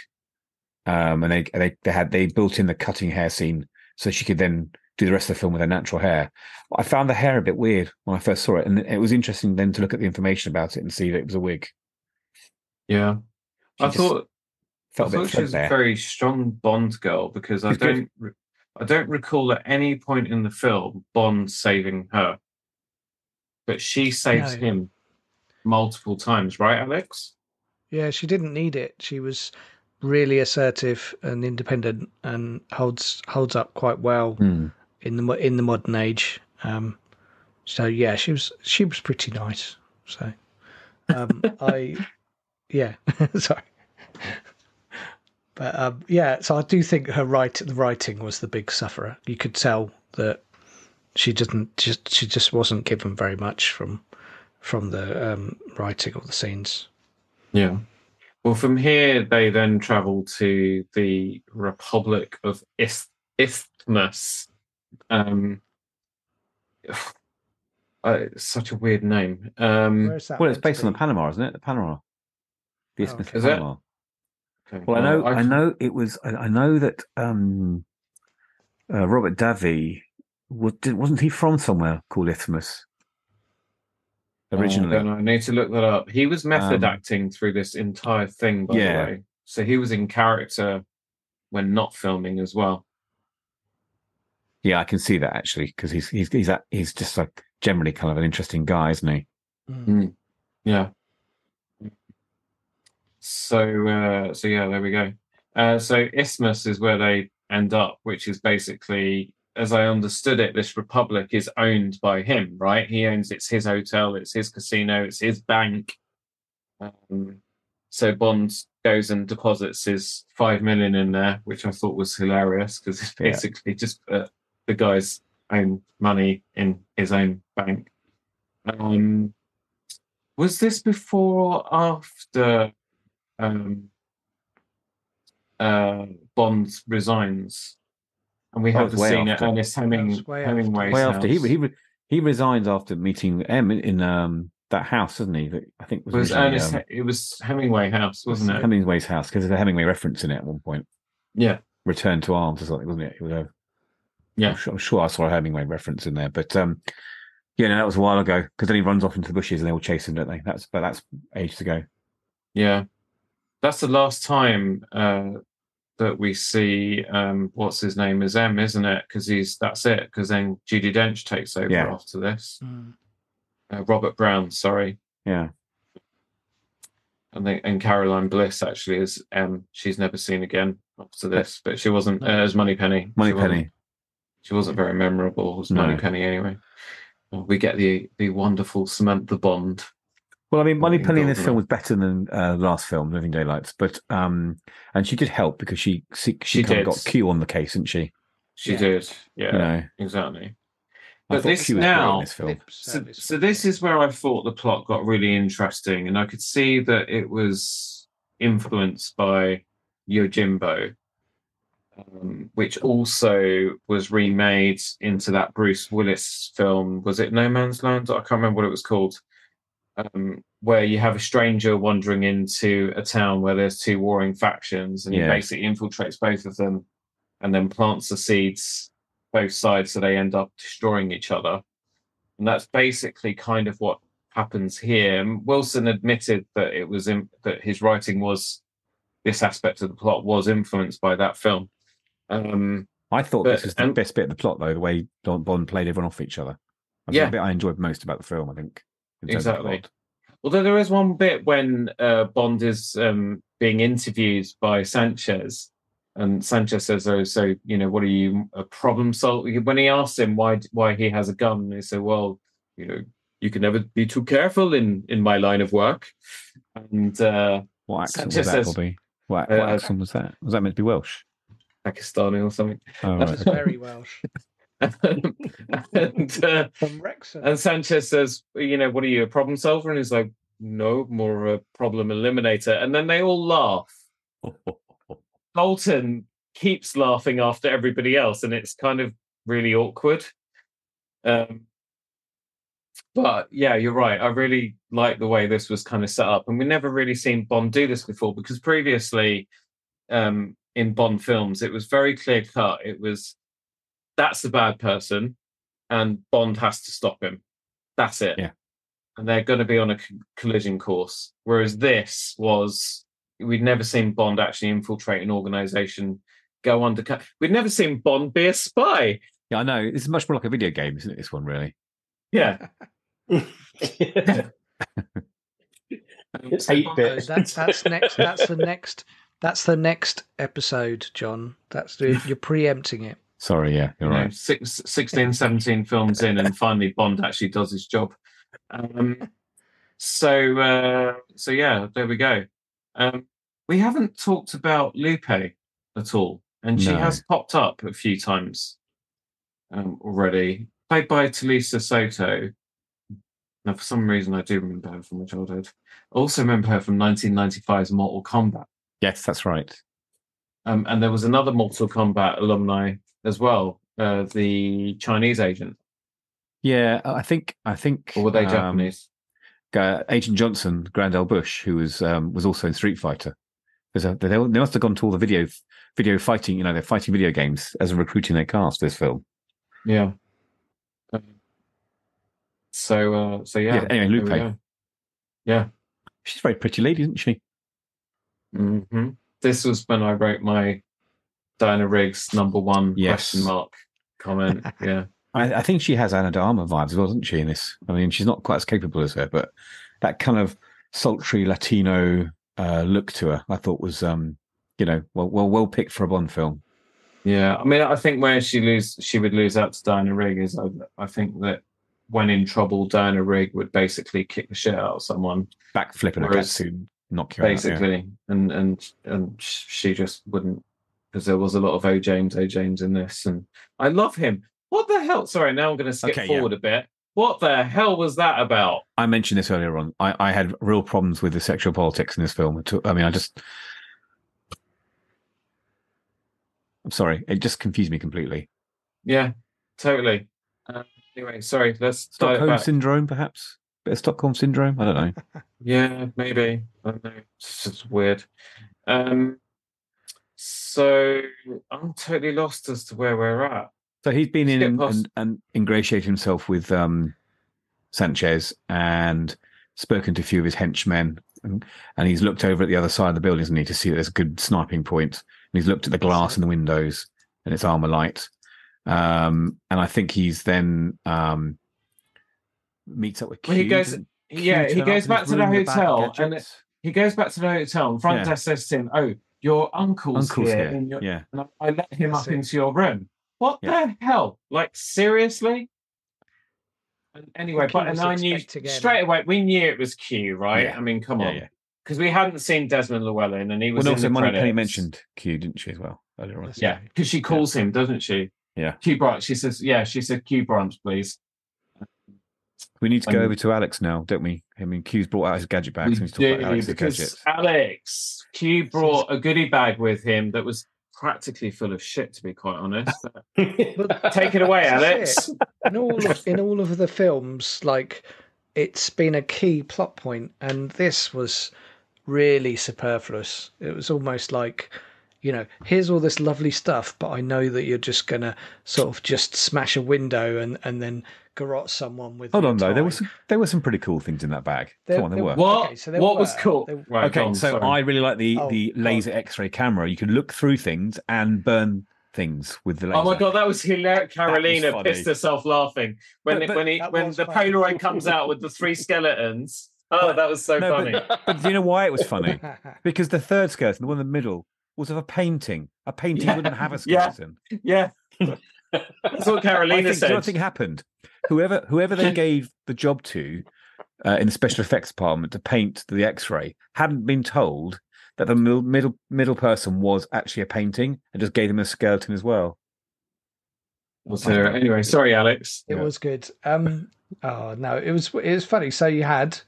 And they built in the cutting hair scene so she could then do the rest of the film with her natural hair. But I found the hair a bit weird when I first saw it, and it was interesting then to look at the information about it and see that it was a wig. Yeah, I thought she was a very strong Bond girl because I don't recall at any point in the film Bond saving her, but she saves him multiple times, right, Alex? Yeah, she didn't need it. She was really assertive and independent, and holds up quite well in the modern age. So yeah, she was pretty nice. So sorry. But so I do think the writing was the big sufferer. You could tell that she just wasn't given very much from the writing of the scenes. Yeah. Well, from here they then travel to the Republic of Isthmus. Such a weird name. Where's that? Well, it's meant to based on the be? Panama, isn't it? The Panama, the Isthmus okay. of Is it? Panama. Okay, Well, well, I know it was. I know that Robert Davi wasn't he from somewhere called Isthmus I originally? don't know. I need to look that up. He was method Um, acting through this entire thing, by the Yeah. way. So he was in character when not filming as well. Yeah, I can see that actually because he's just like generally kind of an interesting guy, isn't he? Yeah. So yeah, there we go. So Isthmus is where they end up, which is basically, as I understood it, this republic is owned by him, right? He owns it's his hotel, it's his casino, it's his bank. So Bond goes and deposits his 5 million in there, which I thought was hilarious because it's Yeah. basically just the guy's own money in his own bank. Was this before or after Bond resigns? And we have it's the way scene after. at Ernest That's way after. Hemingway's Way house. after he resigns after meeting M in that house, doesn't he? That I think was originally, It was Hemingway house, wasn't it? Hemingway's house because there's a Hemingway reference in it at one point. Yeah. Return to Arms or something, wasn't it? It was Yeah. I'm sure I saw a Hemingway reference in there, but yeah, no, that was a while ago because then he runs off into the bushes and they all chase him, don't they? That's ages ago. Yeah. That's the last time that we see what's his name as M, isn't it? Because that's it. Because then Judi Dench takes over after this. Robert Brown, sorry. Yeah. And Caroline Bliss actually is M. She's never seen again after this, but she wasn't as Moneypenny. She wasn't very memorable as Moneypenny anyway. Well, we get the wonderful Samantha Bond. Well, I mean, Moneypenny in this film was better than the last film, Living Daylights, but and she did help because she kind of got Q on the case, didn't she? She did, yeah, exactly. But this now, this film. So this is where I thought the plot got really interesting, and I could see that it was influenced by Yojimbo, which also was remade into that Bruce Willis film. Was it No Man's Land? I can't remember what it was called. Where you have a stranger wandering into a town where there's two warring factions, and he basically infiltrates both of them and then plants the seeds both sides so they end up destroying each other. And that's basically kind of what happens here. And Wilson admitted that it was that his writing was, this aspect of the plot was influenced by that film. I thought this was the best bit of the plot, though, the way Bond played everyone off each other. That's the bit I enjoyed most about the film, I think. Exactly. Although there is one bit when Bond is being interviewed by Sanchez, and Sanchez says, "Oh, so what are you, a problem solver?" When he asks him why he has a gun, they say, "Well, you can never be too careful in my line of work." And what accent was that, Bobby? What accent was that? Was that meant to be Welsh? Pakistani or something? Oh, right. That's very Welsh. From Wrexham. And Sanchez says, "What are you, a problem solver?" And he's like, "No, more a problem eliminator." And then they all laugh. Dalton keeps laughing after everybody else, and it's kind of really awkward. But yeah, you're right. I really like the way this was kind of set up, and we've never really seen Bond do this before, because previously in Bond films, it was very clear cut. It was, that's the bad person, and Bond has to stop him. That's it. Yeah. And they're going to be on a collision course. Whereas this was, we'd never seen Bond actually infiltrate an organization, go undercover. We'd never seen Bond be a spy. Yeah, I know. This is much more like a video game, isn't it? This one, really. Yeah. It's 8-bit. That's the next episode, John. You're preempting it. Sorry, yeah, you're right. 16, 17 films in, and finally Bond actually does his job. So yeah, there we go. We haven't talked about Lupe at all, and she has popped up a few times already, played by Talisa Soto. Now, for some reason, I do remember her from my childhood. I also remember her from 1995's Mortal Kombat. Yes, that's right. And there was another Mortal Kombat alumni as well, the Chinese agent. Yeah, I think. Or were they Japanese? Agent Johnson, Grandel Bush, who was also in Street Fighter. They must have gone to all the video fighting. You know, they're fighting video games as a recruiting their cast for this film. Yeah. So yeah. Anyway, Lupe. Yeah. She's a very pretty lady, isn't she? Mm-hmm. This was when I wrote my Diana Riggs #1 question mark comment. Yeah. I think she has Anna de Armas vibes as well, doesn't she, in this? I mean, she's not quite as capable as her, but that kind of sultry Latino look to her, I thought was, well picked for a Bond film. Yeah, I mean, I think where she would lose out to Diana Rigg is I think that when in trouble, Diana Rigg would basically kick the shit out of someone, backflip in a catsuit, knock you basically, out. Yeah. And she just wouldn't, because there was a lot of O. James in this, and I love him. What the hell? Sorry, now I'm going to skip forward a bit. What the hell was that about? I mentioned this earlier on. I had real problems with the sexual politics in this film. I mean, I'm sorry. It just confused me completely. Yeah, totally. Anyway, sorry. Let's Stockholm syndrome, perhaps. Bit of Stockholm syndrome. I don't know. Yeah, maybe. I don't know. It's just weird. So I'm totally lost as to where we're at. So he's been in and ingratiated himself with Sanchez and spoken to a few of his henchmen, and he's looked over at the other side of the building, isn't he, to see that there's a good sniping point. And he's looked at the glass in the windows and it's armor light. And I think he's then meets up with Q. Well, he goes back to the hotel, and he goes back to the hotel. And front desk says to him, "Oh, your uncle's here." And I let him up into your room. What the hell? Like, seriously? And anyway, and I knew straight away, we knew it was Q, right? Yeah. I mean, come on. Because we hadn't seen Desmond Llewellyn, and he was in the credits. Penny mentioned Q, didn't she, as well? Earlier on. Yeah, because she calls him, doesn't she? Yeah. Q Branch. She said Q Branch, please. We need to go over to Alex now, don't we? I mean, Q's brought out his gadget bag. So we need to talk about Alex's gadgets. Q brought a goodie bag with him that was practically full of shit, to be quite honest. Take it away, Alex. In all of the films, like, it's been a key plot point, and this was really superfluous. It was almost like, here's all this lovely stuff, but I know that you're just gonna sort of just smash a window and then garrote someone with. Hold on, though. There were some pretty cool things in that bag. Come on, there were. What? Okay, so what was cool? I really like the laser X-ray camera. You could look through things and burn things with the laser. Oh my god, that was hilarious! Carolina pissed herself laughing when the Polaroid comes out with the 3 skeletons. Oh, that was so funny. But do you know why it was funny? Because the third skeleton, the one in the middle, was of a painting. A painting wouldn't have a skeleton. Yeah. That's what Carolina said. Do you know what I think happened? Whoever they gave the job to in the special effects department to paint the X-ray hadn't been told that the middle person was actually a painting, and just gave them a skeleton as well. Anyway, sorry, Alex. It was good. Oh no, it was funny. So you had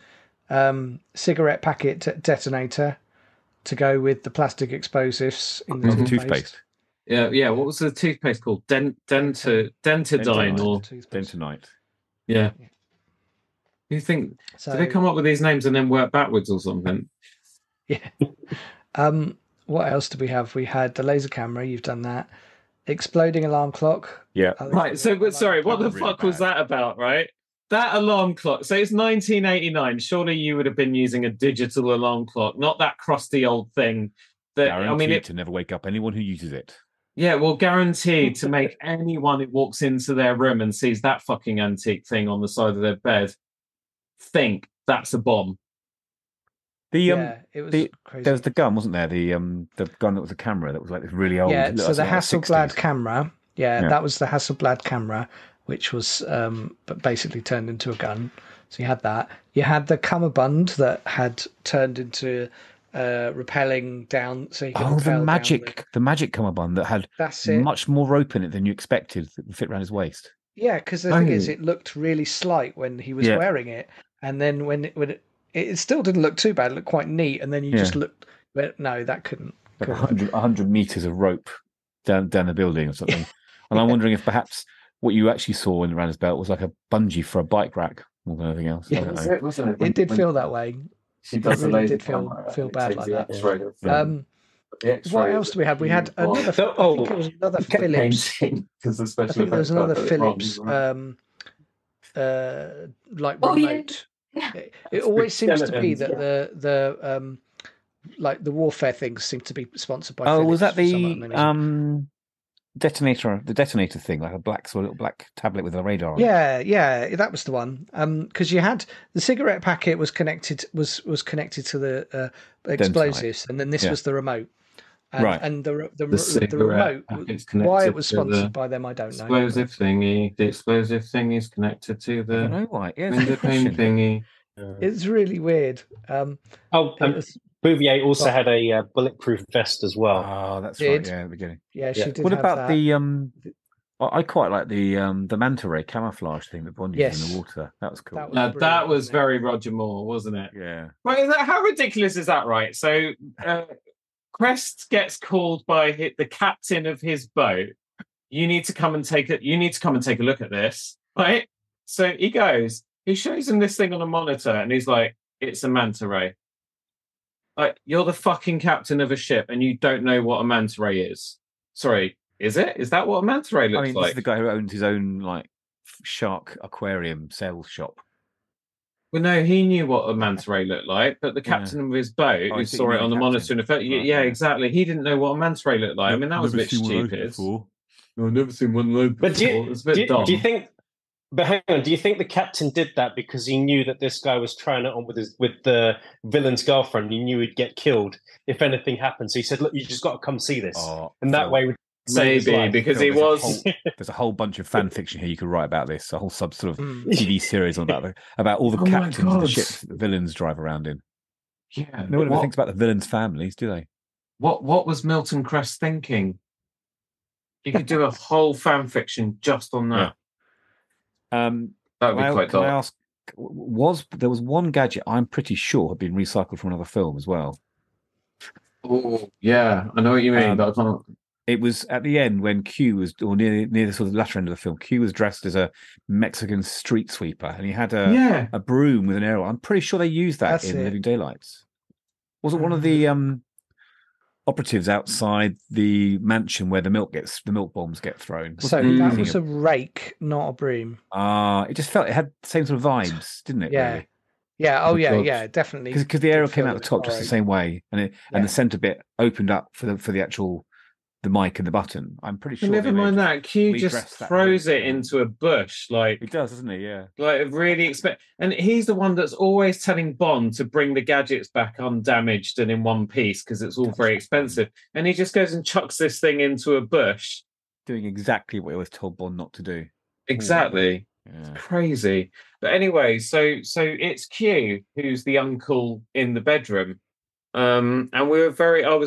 cigarette packet detonator to go with the plastic explosives in the toothpaste. Yeah. What was the toothpaste called? Dentadine or Dentonite. Yeah. You think did they come up with these names and then work backwards or something? Yeah. What else did we have? We had the laser camera. You've done that. Exploding alarm clock. Yeah. Right. So, sorry. What the fuck was that about? Right. That alarm clock. So it's 1989. Surely you would have been using a digital alarm clock, not that crusty old thing. Guaranteed to never wake up anyone who uses it. Yeah, well, guaranteed to make anyone who walks into their room and sees that fucking antique thing on the side of their bed think that's a bomb. It was crazy. There was the gun, wasn't there? The gun that was a camera that was like this really old. Yeah, so the Hasselblad camera. Yeah, that was the Hasselblad camera, which was basically turned into a gun. So you had that. You had the cummerbund that had turned into rappelling down. So you could the magic cummerbund that had much more rope in it than you expected that would fit around his waist. Yeah, because the thing is, it looked really slight when he was wearing it, and then when it still didn't look too bad. It looked quite neat, and then you just looked. But no, that couldn't. Like 100 meters of rope down the building or something. And I'm wondering if perhaps what you actually saw in around his belt was like a bungee for a bike rack more than anything else. Yeah, wasn't it? It did feel that way. She does it really did feel bad like that. What else do we have? We had another. I think it was another Philips. I think there was another Philips. Like remote. Yeah. It always seems to be that the like the warfare things seem to be sponsored by. Philips was that the detonator? The detonator thing, like a little black tablet with a radar on it. Yeah, that was the one. Because you had the cigarette packet was connected to the explosives, and then this was the remote. And the remote, why it was sponsored by them, I don't know. Explosive thingy. The explosive thingy is connected to the window-pane thingy. It's really weird. Bouvier also had a bulletproof vest as well. Oh, that's right. Yeah, at the beginning. Yeah, she did. What about the? I quite like the manta ray camouflage thing that Bond used in the water. That was cool. That was very Roger Moore, wasn't it? Yeah. Right. How ridiculous is that? Right. So Crest gets called by the captain of his boat. You need to come and take it. You need to come and take a look at this. Right. So he goes. He shows him this thing on a monitor, and he's like, "It's a manta ray." Like, you're the fucking captain of a ship and you don't know what a manta ray is. Sorry, is it? Is that what a manta ray looks like? This is the guy who owns his own like shark aquarium sales shop. Well, no, he knew what a manta ray looked like, but the captain of his boat who saw it on the monitor in effect, exactly. He didn't know what a manta ray looked like. I mean, that was a bit stupid. I've never seen one like before. But it's a bit dumb. Do you think? But hang on, do you think the captain did that because he knew that this guy was trying it on with the villain's girlfriend? He knew he'd get killed if anything happened. So he said, "Look, you just got to come see this." And that way, maybe because he was. There's a whole bunch of fan fiction here you could write about this. A whole sort of TV series on about all the captains of the ships that the villains drive around in. Yeah, no one ever thinks about the villains' families, do they? What was Milton Crest thinking? You could do a whole fan fiction just on that. Yeah. That would be quite dark. I ask, there was one gadget I'm pretty sure had been recycled from another film as well? Oh, yeah, I know what you mean, but I can't. It was at the end when Q was, or near the sort of latter end of the film, Q was dressed as a Mexican street sweeper, and he had a broom with an arrow. I'm pretty sure they used that in Living Daylights. Was it one of the operatives outside the mansion where the milk bombs get thrown? So that was a rake, not a broom. It just felt it had the same sort of vibes, didn't it? Yeah. Really? Yeah. Oh, yeah, definitely. Because the arrow came out the top just the same way, and the centre bit opened up for the actual the mic and the button. I'm pretty sure. Never mind that. Q just throws it into a bush, like he does, doesn't he? Yeah. Like really and he's the one that's always telling Bond to bring the gadgets back undamaged and in one piece because it's all very expensive. And he just goes and chucks this thing into a bush, doing exactly what he was told Bond not to do. Exactly. Yeah. It's crazy. But anyway, so it's Q who's the uncle in the bedroom. And I was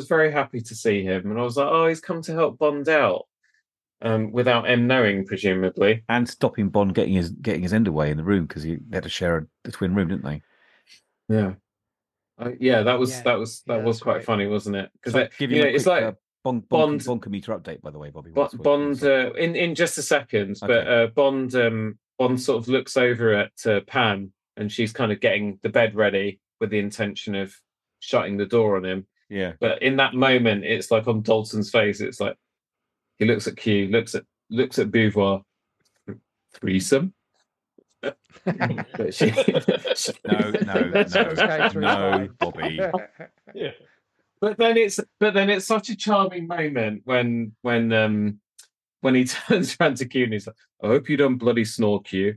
very happy to see him, and I was like, "Oh, he's come to help Bond out," without M knowing, presumably, and stopping Bond getting his end away in the room because they had to share the twin room, didn't they? Yeah, that was quite funny, wasn't it? Because it's like Bonkometer update, by the way, Bobby. Bond in just a second, but Bond sort of looks over at Pam, and she's kind of getting the bed ready with the intention of shutting the door on him. Yeah. But in that moment, it's like on Dalton's face, it's like he looks at Q, looks at Beauvoir, threesome. No, Bobby. Yeah. But then it's such a charming moment when he turns around to Q and he's like, "I hope you don't bloody snore, Q."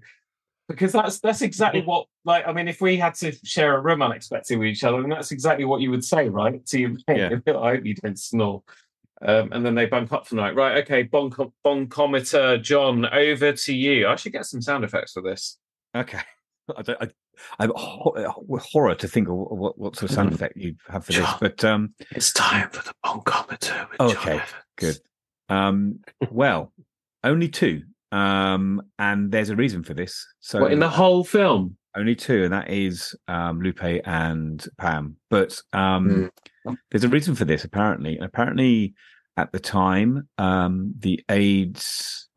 Because that's exactly what, like, I mean, if we had to share a room unexpectedly with each other, then that's exactly what you would say, right? To your mate, I hope you don't snore. And then they bunk up for the night. Right, okay, bonkometer, John, over to you. I should get some sound effects for this. Okay. I'm horror to think of what sort of sound effect you have for John, this, but it's time for the bonkometer with okay, John Evans. Good. Well, only two And there's a reason for this. So What, in the whole film? Only two, and that is Lupe and Pam. But there's a reason for this, apparently. Apparently, at the time, the AIDS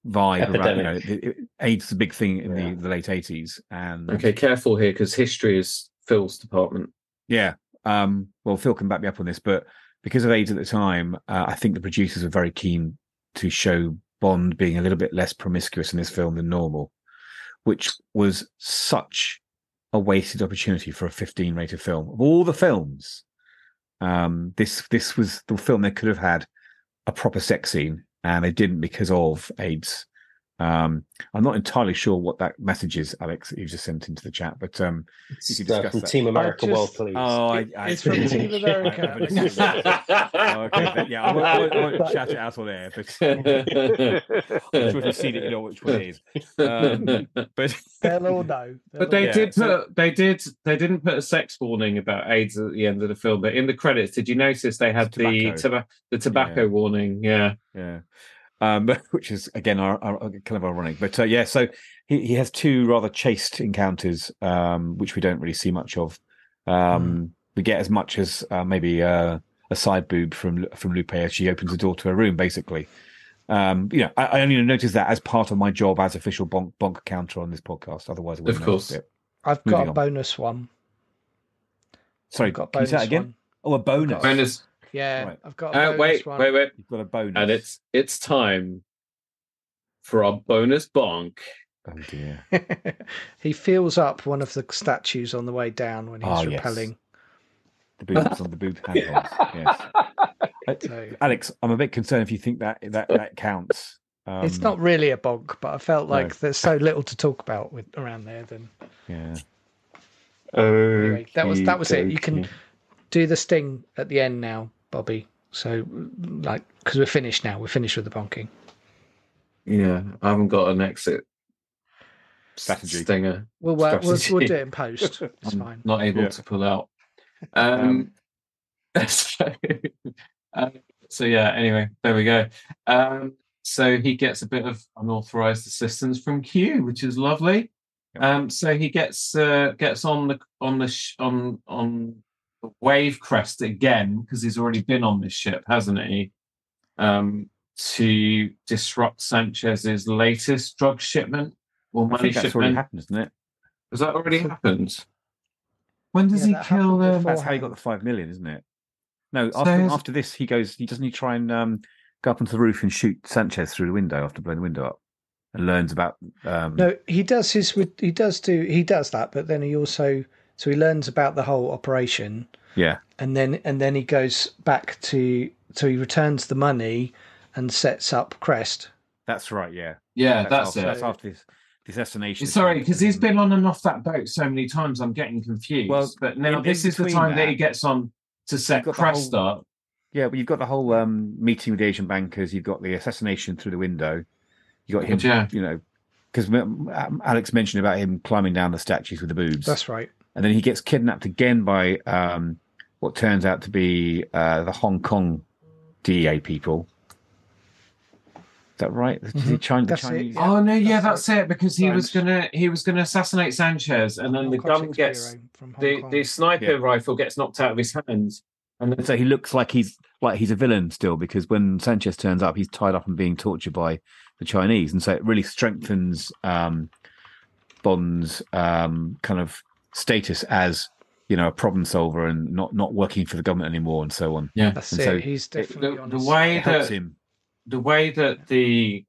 vibe around, AIDS is a big thing in the late 80s. And okay, careful here, because history is Phil's department. Yeah. Well, Phil can back me up on this, but because of AIDS at the time, I think the producers were very keen to show Bond being a little bit less promiscuous in this film than normal, which was such a wasted opportunity for a 15 rated film. Of all the films, this was the film they could have had a proper sex scene, and they didn't because of AIDS. I'm not entirely sure what that message is, Alex, that you've just sent into the chat, but you could discuss from that. Team America World Police. Oh, it's from Team America. Okay, I won't shout it out on air, but I'm sure if you've seen it, you know which one it is. But they'll all know. But they didn't put a sex warning about AIDS at the end of the film. But in the credits, did you notice they had the tobacco warning? Yeah. Which is again kind of ironic, but so he has two rather chaste encounters, which we don't really see much of. We get as much as maybe a side boob from Lupe as she opens the door to her room, basically. I only noticed that as part of my job as official bonk counter on this podcast. Otherwise, I wouldn't notice it. I've got a bonus one. Sorry, can you say that again? Oh, a bonus. Yeah, right. I've got a bonus one. Wait. You've got a bonus. And it's time for our bonus bonk. Oh, dear. He feels up one of the statues on the way down when he's rappelling. Yes. The boobs on the boob handles. Yes. Alex, I'm a bit concerned if you think that counts. It's not really a bonk, but I felt like there's so little to talk about around there. Then anyway, that was it. You can do the sting at the end now, Bobby. So, because we're finished now. We're finished with the bonking. Yeah, I haven't got an exit strategy stinger. We'll do it in post. It's fine. Not able to pull out. So anyway, there we go. So he gets a bit of unauthorized assistance from Q, which is lovely. So he gets on the wave crest again, because he's already been on this ship, hasn't he? To disrupt Sanchez's latest drug shipment or money shipment. That's already happened, isn't it? Has that already happened? When does he kill them? That's how he got the 5 million, isn't it? No, after this, he doesn't he try and go up onto the roof and shoot Sanchez through the window after blowing the window up, and learns about. No, he does that, but then he also he learns about the whole operation. Yeah, and then he goes back he returns the money and sets up Crest. That's right. Yeah, that's it. That's after this assassination. Sorry, because he's been on and off that boat so many times, I'm getting confused. Well, but now this is the time that he gets on to set Crest up. Yeah, but you've got the whole meeting with the Asian bankers. You've got the assassination through the window. You got him, because Alex mentioned about him climbing down the statues with the boobs. That's right. And then he gets kidnapped again by what turns out to be the Hong Kong DEA people. Is that right? Mm-hmm. The Chinese? Oh no, that's it. Because he was gonna assassinate Sanchez, and then the gun gets the sniper rifle gets knocked out of his hands, and then so he looks like he's a villain still, because when Sanchez turns up, he's tied up and being tortured by the Chinese, and so it really strengthens Bond's kind of status as a problem solver and not working for the government anymore, and so on. Yeah, that's it. So he's definitely the way that the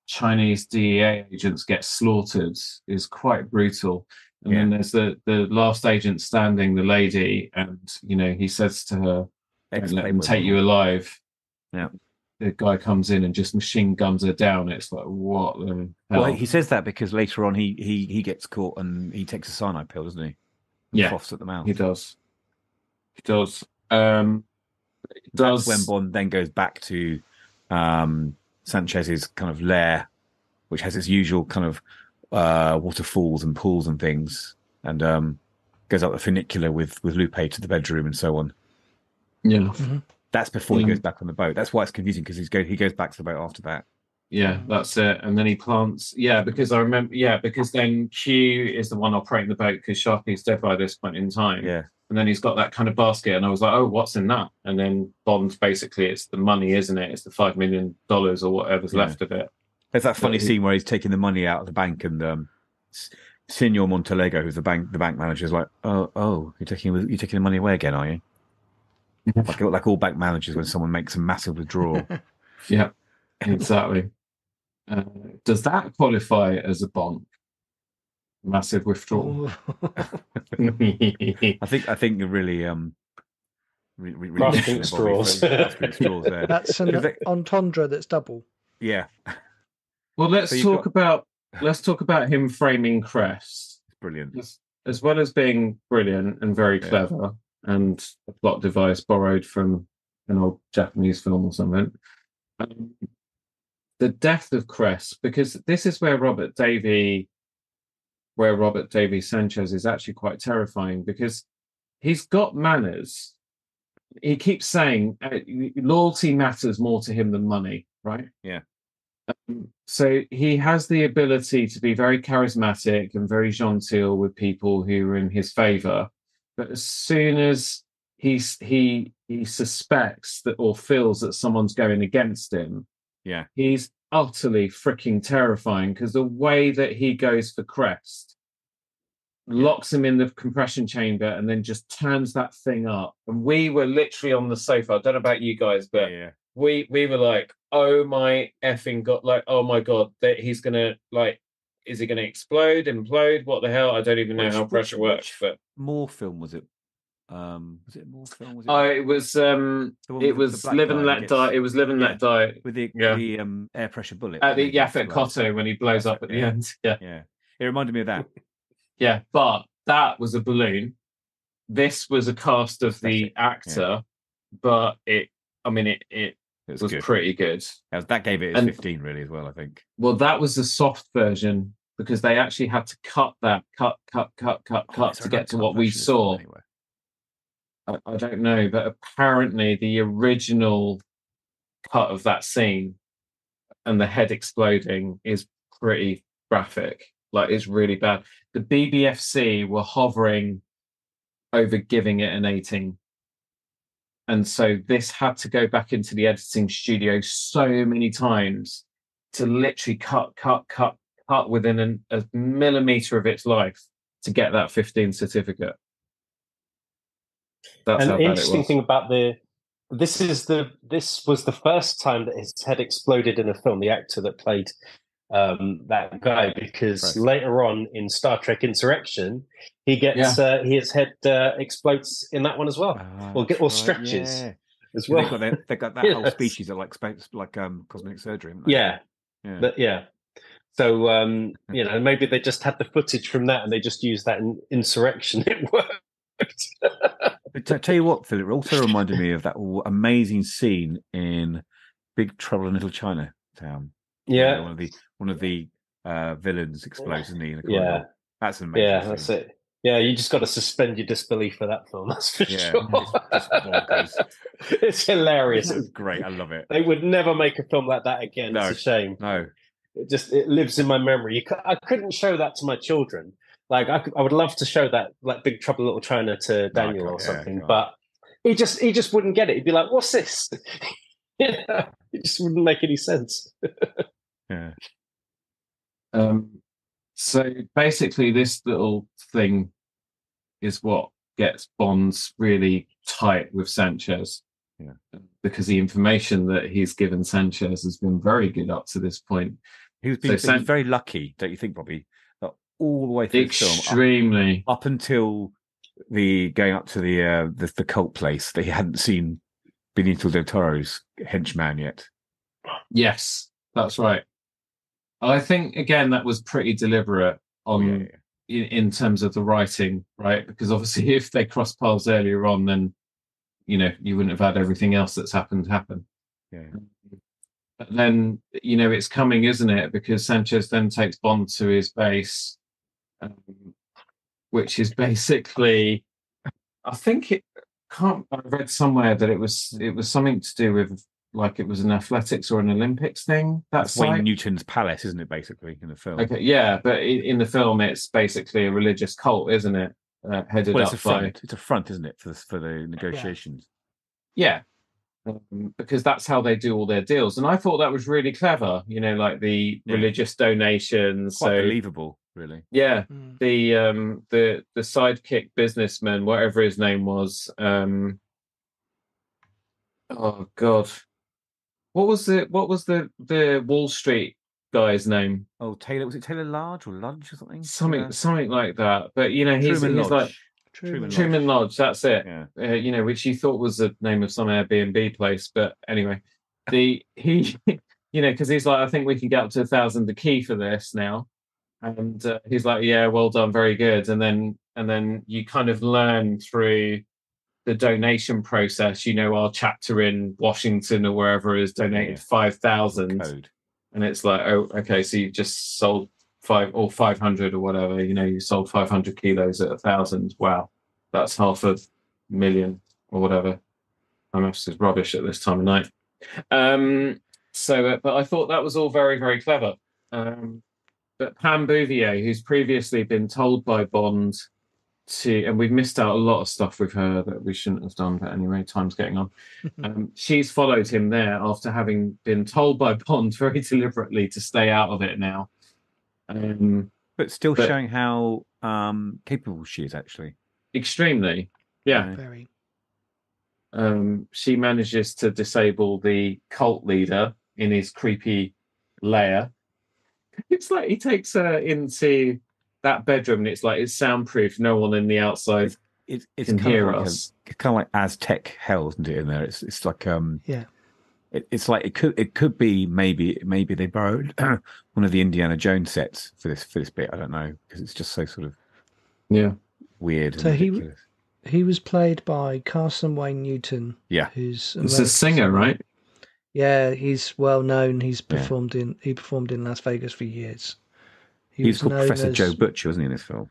Chinese DEA agents get slaughtered is quite brutal. And then there's the last agent standing, the lady, and he says to her, "Don't let them take you alive." Yeah. The guy comes in and just machine guns her down. It's like, what the hell? Well, he says that because later on he gets caught and he takes a cyanide pill, doesn't he? Yeah, coughs at the mouth. He does. That's when Bond then goes back to Sanchez's kind of lair, which has its usual kind of waterfalls and pools and things, and goes up the funicular with Lupe to the bedroom and so on. Yeah. Mm-hmm. That's before he goes back on the boat. That's why it's confusing because he goes back to the boat after that. Yeah, that's it. And then he plants. Yeah, because I remember. Yeah, because then Q is the one operating the boat because Sharky's dead by this point in time. Yeah. And then he's got that kind of basket, and I was like, "Oh, what's in that?" And then Bond, basically, it's the money, isn't it? It's the $5 million or whatever's left of it. There's that funny scene where he's taking the money out of the bank, and Senor Montalego, who's the bank manager, is like, "Oh, you're taking the money away again, are you?" like all bank managers when someone makes a massive withdrawal. Yeah, exactly. Does that qualify as a bonk? Massive withdrawal. I think you're really grasping straws. There. That's an entendre that's double. Yeah. Well, let's talk about him framing Crest. Brilliant. As well as being brilliant and very clever, and a plot device borrowed from an old Japanese film or something. The death of Crest, because this is where Robert Davi Sanchez is actually quite terrifying, because he's got manners. He keeps saying loyalty matters more to him than money, right? Yeah. So he has the ability to be very charismatic and very genteel with people who are in his favor. But as soon as he suspects that or feels that someone's going against him, he's utterly freaking terrifying, because the way that he goes for Crest, locks him in the compression chamber, and then just turns that thing up. And we were literally on the sofa. I don't know about you guys, but we were like, oh my effing god, like, oh my god, that he's gonna, like, is it gonna explode, implode? What the hell? I don't even know how pressure works. But more film was it? Was it more film? Was it? It was Live and Let Die. It was Live and Let Die with the air pressure bullet at the Yaphet Kotto when he blows up at the end. Yeah. It reminded me of that. Yeah, but that was a balloon. This was a cast of the actor, but it was pretty good. That gave it 15 really as well, I think. Well, that was the soft version, because they actually had to cut to get to what we saw. Anyway. I don't know, but apparently the original cut of that scene and the head exploding is pretty graphic. Like, it's really bad. The BBFC were hovering over giving it an 18. And so this had to go back into the editing studio so many times to literally cut within a millimeter of its life to get that 15 certificate. That's and how the bad interesting it was. thing about this was the first time that his head exploded in a film. The actor that played that guy, because later on in Star Trek Insurrection, he gets his head explodes in that one as well, or stretches as well. They got that whole species that like cosmetic surgery. Haven't they? Yeah. So maybe they just had the footage from that and they just used that in Insurrection. It worked. But tell you what, Philip, it also reminded me of that amazing scene in Big Trouble in Little Chinatown. Yeah, one of the villains explodes, isn't he? In the corridor. Yeah, that's an amazing. Yeah, scene. That's it. Yeah, you just got to suspend your disbelief for that film. That's for sure. It's hilarious. It's great. I love it. They would never make a film like that again. No, it's a shame. No, it lives in my memory. I couldn't show that to my children. Like I would love to show that, like Big Trouble in Little China to Daniel or something, but he just wouldn't get it. He'd be like, "What's this?" It just wouldn't make any sense. Yeah. So basically, this little thing is what gets Bonds really tight with Sanchez. Yeah. Because the information that he's given Sanchez has been very good up to this point. He was very lucky, don't you think, Bobby? All the way through the film, extremely up until going up to the cult place that he hadn't seen Benicio del Toro's henchman yet. Yes, that's right. I think again that was pretty deliberate in terms of the writing, right? Because obviously, if they crossed paths earlier on, then you wouldn't have had everything else that's happened happen. Yeah. But then it's coming, isn't it? Because Sanchez then takes Bond to his base. Which is basically, I think I read somewhere that it was something to do with like it was an athletics or an Olympics thing. That's Wayne Newton's palace, isn't it? Basically, in the film. Okay, yeah, but in the film, it's basically a religious cult, isn't it? Headed Well, it's up a front. by It's a front, isn't it, for the negotiations? yeah, because that's how they do all their deals. And I thought that was really clever. You know, like the religious donations. Quite so believable, really. yeah, the sidekick businessman, whatever his name was. Oh God, what was the Wall Street guy's name? Oh, Taylor, was it Taylor Large or Lunch or something? Something like that. But you know, he's Lodge. like Truman Lodge. That's it. Yeah. You know, which you thought was the name of some Airbnb place, but anyway, he, you know, because he's like, I think we can get up to 1,000 a key for this now, and he's like, yeah, well done, very good, and then you kind of learn through the donation process. You know, our chapter in Washington or wherever has donated 5,000. And it's like, oh, okay, so you just sold 500 or whatever. You know, you sold 500 kilos at 1,000. Wow, that's 500,000 or whatever. My maths is rubbish at this time of night. But I thought that was all very, very clever. But Pam Bouvier, who's previously been told by Bond and we've missed out a lot of stuff with her that we shouldn't have done, but anyway, time's getting on. She's followed him there after having been told by Bond very deliberately to stay out of it now. But showing how capable she is, actually. Extremely, yeah. Very. She manages to disable the cult leader in his creepy lair. It's like he takes her into that bedroom and it's like it's soundproof, no one in the outside it's can hear us. It's kind of like Aztec hell, isn't it? In there, it's like yeah. It's like it could be maybe they borrowed one of the Indiana Jones sets for this bit. I don't know, because it's just so sort of weird and ridiculous. He was played by Carson Wayne Newton. Yeah, who's it's a singer, right? Yeah, he's well known. He performed in Las Vegas for years. He's called Professor Joe Butcher, wasn't he, in this film?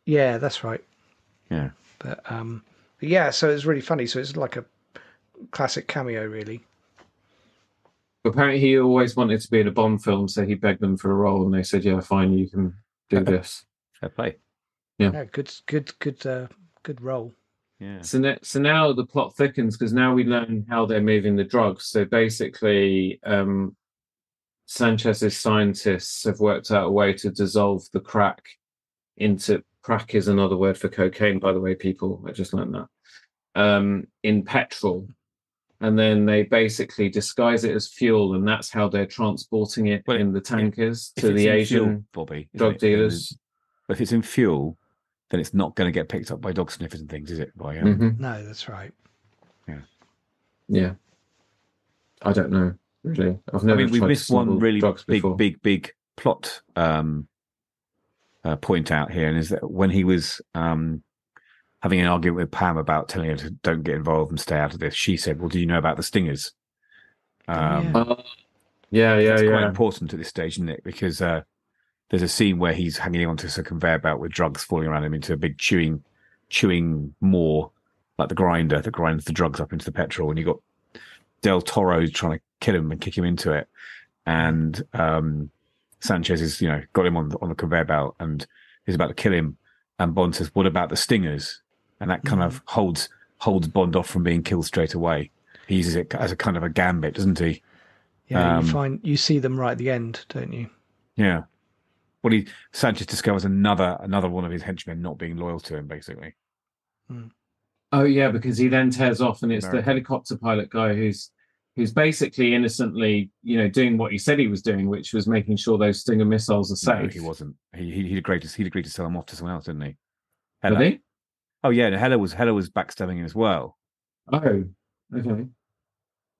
Yeah, that's right. Yeah. But yeah, so it's really funny. So it's like a classic cameo, really. Apparently, he always wanted to be in a Bond film, so he begged them for a role, and they said, "Yeah, fine, you can do this." Fair play. Yeah, good role. Yeah. So now the plot thickens because now we learn how they're moving the drugs. So basically, Sanchez's scientists have worked out a way to dissolve the crack is another word for cocaine, by the way, people. I just learned that. In petrol. And then they basically disguise it as fuel, and that's how they're transporting it in the tankers to the Asian drug dealers. But if it's in fuel, then it's not going to get picked up by dog sniffers and things, is it? No, that's right. Yeah. I don't know. Really, we've missed one really big plot point out here, and is that when he was having an argument with Pam about telling her to don't get involved and stay out of this, she said, "Well, do you know about the stingers?" It's quite important at this stage, isn't it? Because there's a scene where he's hanging onto a conveyor belt with drugs falling around him into a big chewing maw, like the grinder that grinds the drugs up into the petrol, and you got Del Toro trying to kill him and kick him into it, and Sanchez is got him on the conveyor belt and is about to kill him, and Bond says, "What about the stingers?" And that kind of holds Bond off from being killed straight away. He uses it as a kind of a gambit, doesn't he? Yeah, you see them right at the end, don't you? Yeah. Well, Sanchez discovers another one of his henchmen not being loyal to him, basically. Oh yeah, because he then tears off, and it's the helicopter pilot guy who's basically innocently, doing what he said he was doing, which was making sure those Stinger missiles are safe. No, he wasn't. He'd agreed to sell them off to someone else, didn't he? Did he? Oh yeah, Heller was backstabbing him as well. Oh, okay.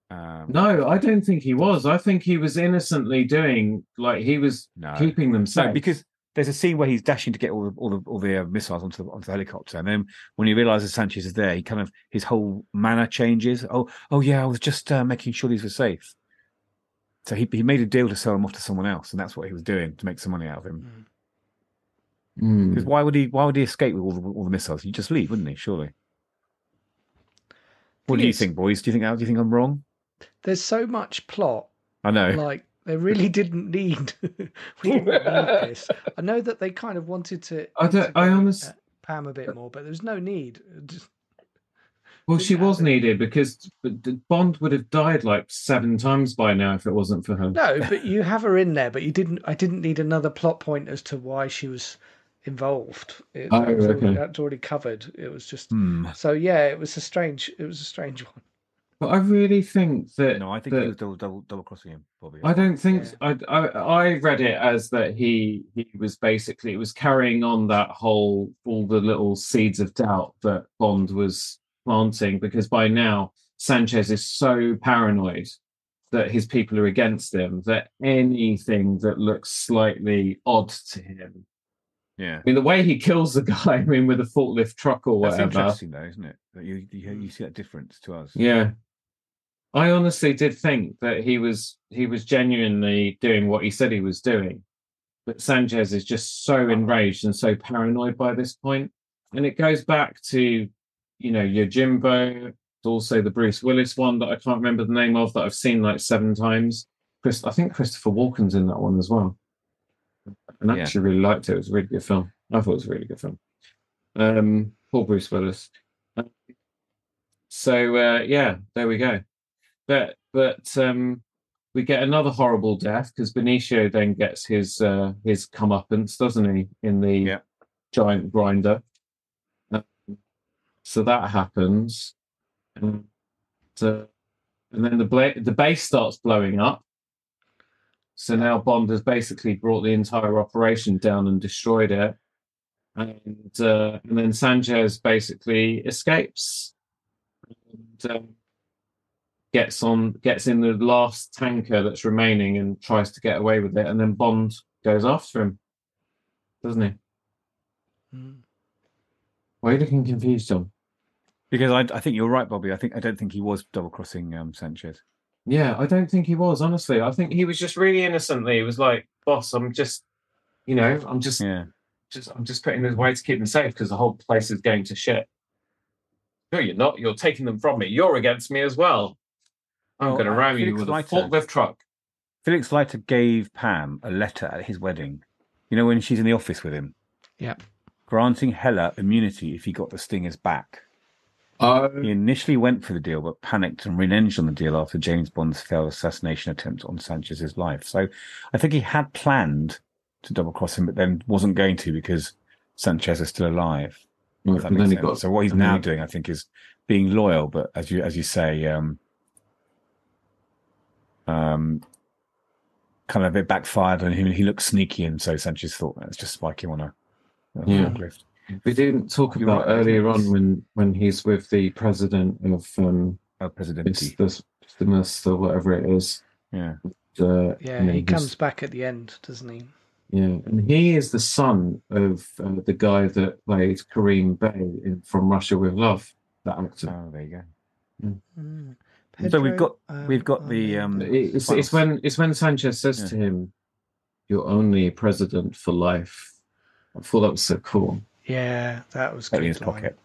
No, I don't think he was. I think he was innocently doing, like, he was keeping them safe. No, because there's a scene where he's dashing to get all the missiles onto the helicopter, and then when he realizes Sanchez is there, his whole manner changes. Oh yeah, I was just making sure these were safe. So he made a deal to sell them off to someone else, and that's what he was doing to make some money out of him. Because why would he escape with all the missiles? He'd just leave, wouldn't he? Surely. What do you think, boys? Do you think I'm wrong? There's so much plot. I know. Like, they really didn't need. We didn't need this. I know that they kind of wanted to. I honestly. Pam a bit more, but there's no need. Well, she was needed because Bond would have died like 7 times by now if it wasn't for her. No, but you have her in there, but you didn't. I didn't need another plot point as to why she was involved. That's already covered. It was just so yeah. It was a strange one. But I really think that no, I think he was double crossing him, Bobby. I don't think I read it as that he was basically, it was carrying on that all the little seeds of doubt that Bond was planting, because by now Sanchez is so paranoid that his people are against him that anything that looks slightly odd to him. Yeah, I mean, the way he kills the guy, I mean, with a forklift truck or whatever. That's interesting, though, isn't it? That you see that difference to us. Yeah, I honestly did think that he was genuinely doing what he said he was doing, but Sanchez is just so enraged and so paranoid by this point, and it goes back to, your Jimbo, also the Bruce Willis one that I can't remember the name of, that I've seen like 7 times. I think Christopher Walken's in that one as well. And I actually really liked it. It was a really good film. I thought it was a really good film. Poor Bruce Willis. There we go. But we get another horrible death because Benicio then gets his comeuppance, doesn't he, in the giant grinder. So that happens, and then the base starts blowing up. So now Bond has basically brought the entire operation down and destroyed it, and then Sanchez basically escapes and gets in the last tanker that's remaining and tries to get away with it, and then Bond goes after him, doesn't he? Why are you looking confused, John? Because I think you're right, Bobby. I don't think he was double crossing Sanchez. Yeah, I don't think he was, honestly. I think he was just really innocently. He was like, boss, I'm just putting this away to keep them safe because the whole place is going to shit. No, you're not. You're taking them from me. You're against me as well. I'm going to ram you with a forklift truck. Felix Leiter gave Pam a letter at his wedding. When she's in the office with him. Yeah. Granting Heller immunity if he got the stingers back. He initially went for the deal, but panicked and reneged on the deal after James Bond's failed assassination attempt on Sanchez's life. So I think he had planned to double cross him, but then wasn't going to because Sanchez is still alive. If that makes sense. So what he's now doing, I think, is being loyal, but as you say, kind of it backfired on him. He looked sneaky, and so Sanchez thought, let's just spike him on a forklift. We didn't talk about earlier on when he's with the president of Presidente, or whatever it is. Yeah. He comes back at the end, doesn't he? Yeah, and he is the son of the guy that played Kareem Bey from Russia with Love. That actor. Oh, there you go. Pedro, so we've got the. It's when Sanchez says to him, "You're only a president for life." I thought that was so cool. Yeah, that was good. In his pocket.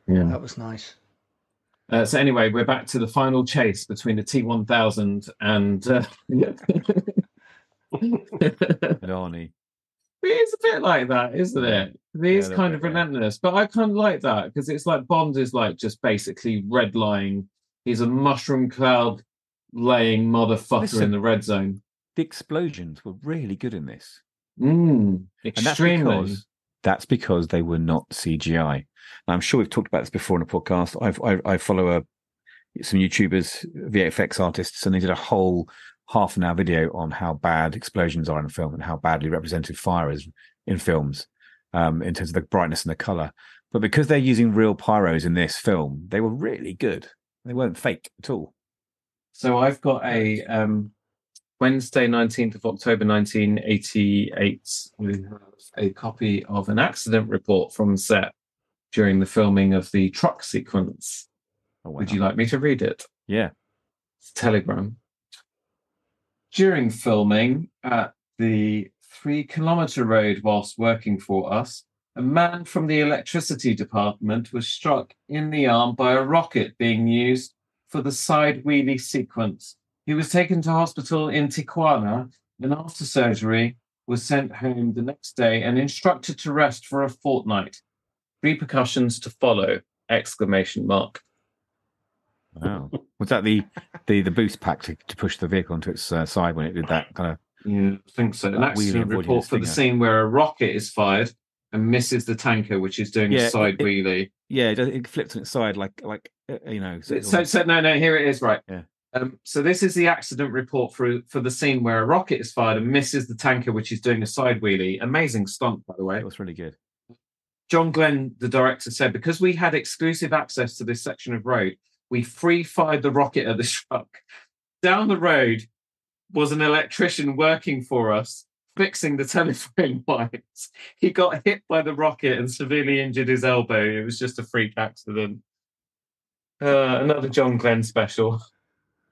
Yeah, that was nice. So anyway, we're back to the final chase between the T1000 and Arnie. It's a bit like that, isn't it? It is kind of relentless, but I kind of like that because it's like Bond is like just basically red lying. He's a mushroom cloud laying motherfucker in the red zone. The explosions were really good in this. Extremely. And that's because they were not CGI. Now, I'm sure we've talked about this before in a podcast. I follow some YouTubers, VFX artists, and they did a whole half-an-hour video on how bad explosions are in a film and how badly represented fire is in films in terms of the brightness and the colour. But because they're using real pyros in this film, they were really good. They weren't fake at all. So I've got a Wednesday, 19th of October, 1988. We have a copy of an accident report from set during the filming of the truck sequence. Oh, wow. Would you like me to read it? Yeah. It's a telegram. During filming at the 3 kilometre road whilst working for us, A man from the electricity department was struck in the arm by a rocket being used for the side wheelie sequence. He was taken to hospital in Tijuana and after surgery was sent home the next day and instructed to rest for a fortnight. Repercussions to follow! Exclamation mark. Wow. Was that the boost pack to push the vehicle onto its side when it did that kind of... Yeah, I think so. An That accident wheelie report for the stinger. scene where a rocket is fired and misses the tanker, which is doing a side wheelie. Yeah, it flipped on its side like you know. So no, here it is, right. Yeah. So this is the accident report for the scene where a rocket is fired and misses the tanker, which is doing a side wheelie. Amazing stunt, by the way. It was really good. John Glenn, the director, said, because we had exclusive access to this section of road, we free-fired the rocket at the truck. Down the road was an electrician working for us, fixing the telephone lines. He got hit by the rocket and severely injured his elbow. It was just a freak accident. Another John Glenn special.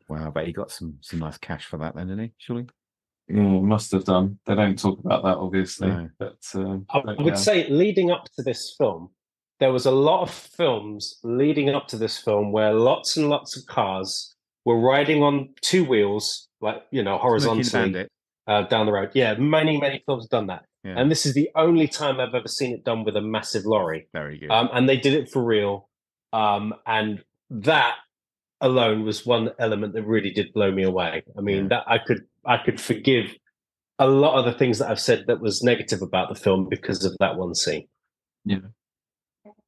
Wow, but he got some nice cash for that then, didn't he? Surely. Yeah, must have done. They don't talk about that, obviously. No. But I would say, leading up to this film, there was a lot of films leading up to this film where lots and lots of cars were riding on two wheels, like, you know, horizontally down the road. Yeah, many films have done that. Yeah. And this is the only time I've ever seen it done with a massive lorry. Very good. And they did it for real. And that alone was one element that really did blow me away. I mean, that I could forgive a lot of the things that I've said that was negative about the film because of that one scene. Yeah.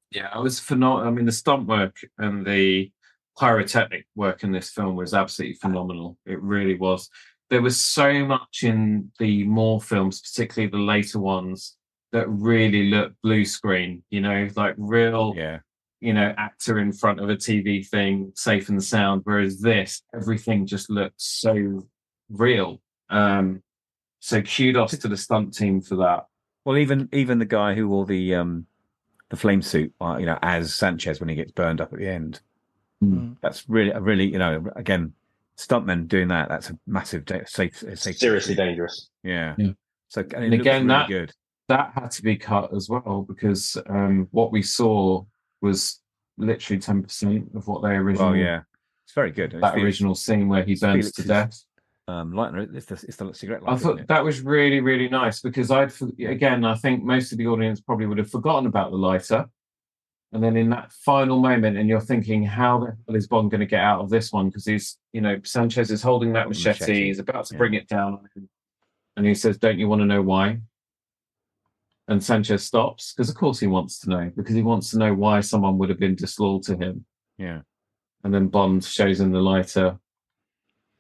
Yeah, it was phenomenal. I mean, the stunt work and the pyrotechnic work in this film was absolutely phenomenal. It really was. There was so much in the Moore films, particularly the later ones, that really looked blue screen, you know, like real, you know, actor in front of a TV thing, safe and sound. Whereas this, everything just looked so real. So kudos to the stunt team for that. Well, even the guy who wore the flame suit, you know, as Sanchez when he gets burned up at the end. That's really, you know, again, stuntmen doing that. That's a massive safety. Seriously dangerous. Yeah. So and again, really good. That had to be cut as well because what we saw was literally 10% of what they originally. Oh yeah, it's very good. That original scene where he burns to death. Lighter, it's the cigarette lighter. I thought that was really, really nice because I think most of the audience probably would have forgotten about the lighter. And then in that final moment, and you're thinking, how the hell is Bond going to get out of this one? Because he's, you know, Sanchez is holding that machete. He's about to bring it down on him. And he says, don't you want to know why? And Sanchez stops because, of course, he wants to know, because he wants to know why someone would have been disloyal to him. Yeah. And then Bond shows him the lighter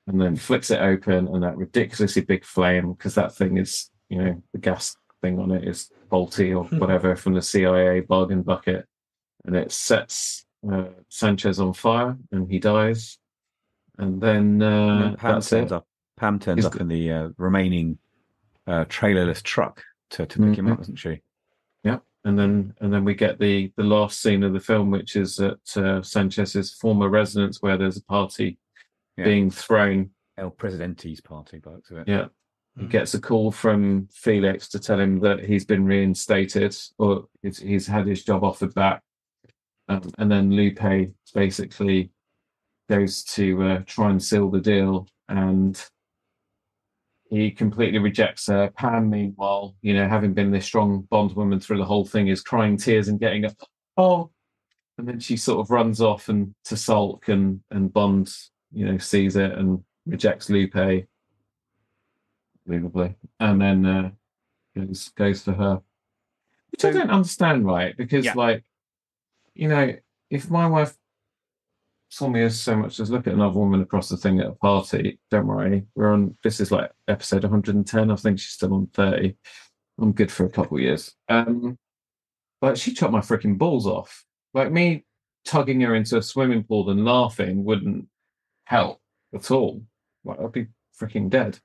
and then flips it open, and that ridiculously big flame, because that thing is, you know, the gas thing on it is faulty or whatever from the CIA bargain bucket. And it sets Sanchez on fire and he dies. And then Pam turns up in the remaining trailerless truck to pick him up, doesn't she? Yeah. And then we get the last scene of the film, which is at Sanchez's former residence where there's a party being thrown. El Presidente's party, by the looks of it. Yeah. He gets a call from Felix to tell him that he's been reinstated or he's had his job offered back. And then Lupe basically goes to try and seal the deal, and he completely rejects her. Pam, meanwhile, you know, having been this strong bondwoman through the whole thing, is crying tears and getting up. Oh, and then she sort of runs off and to sulk, and Bond, you know, sees it and rejects Lupe, believably, and then goes for her, which I don't understand, right? Because like, you know, if my wife saw me as so much as look at another woman across the thing at a party, don't worry, this is like episode 110. I think she's still on 30. I'm good for a couple of years. But she chopped my freaking balls off. Like, me tugging her into a swimming pool and laughing wouldn't help at all. Like, I'd be freaking dead.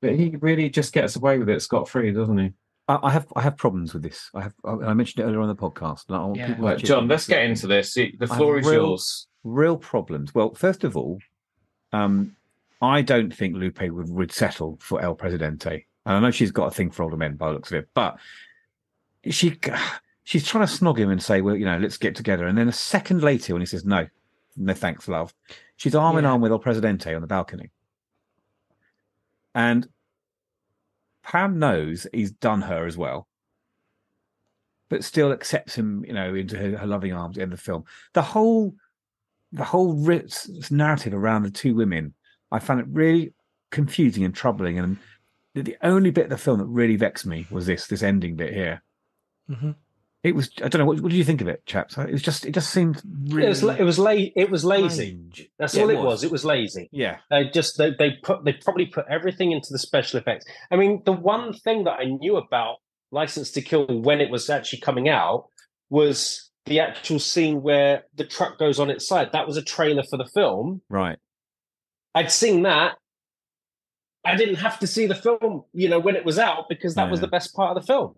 But he really just gets away with it scot-free, doesn't he? I have problems with this. I mentioned it earlier on the podcast. Right, John, let's get into this. The floor is yours. Real problems. Well, first of all, I don't think Lupe would settle for El Presidente. And I know she's got a thing for older men by the looks of it, but she's trying to snog him and say, well, let's get together. And then a second later, when he says, no thanks, love, she's arm in arm with El Presidente on the balcony. And Pam knows he's done her as well, but still accepts him, into her loving arms at the end of the film. The whole narrative around the two women, I found it really confusing and troubling. And the only bit of the film that really vexed me was this ending bit here. Mm-hmm. It was, I don't know, what did you think of it, chaps? It just seemed really... It was lazy. Strange. That's all it was. It was lazy. Yeah. They probably put everything into the special effects. I mean, the one thing that I knew about License to Kill when it was actually coming out was the actual scene where the truck goes on its side. That was a trailer for the film. Right. I'd seen that. I didn't have to see the film, when it was out, because that was the best part of the film.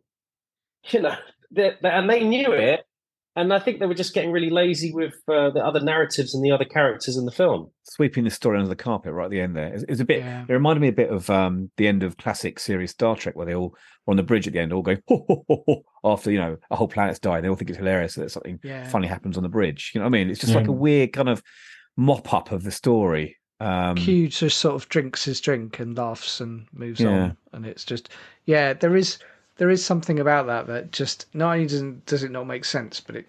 And they knew it, and I think they were just getting really lazy with the other narratives and the other characters in the film. Sweeping the story under the carpet right at the end there. It was a bit. Yeah. It reminded me a bit of the end of classic series Star Trek, where they all are on the bridge at the end, all go ho, ho, ho, ho, after a whole planet's died. They all think it's hilarious that something funny happens on the bridge. You know what I mean? It's just like a weird kind of mop up of the story. Q just sort of drinks his drink and laughs and moves on, and it's just there is something about that just not only does it not make sense, but it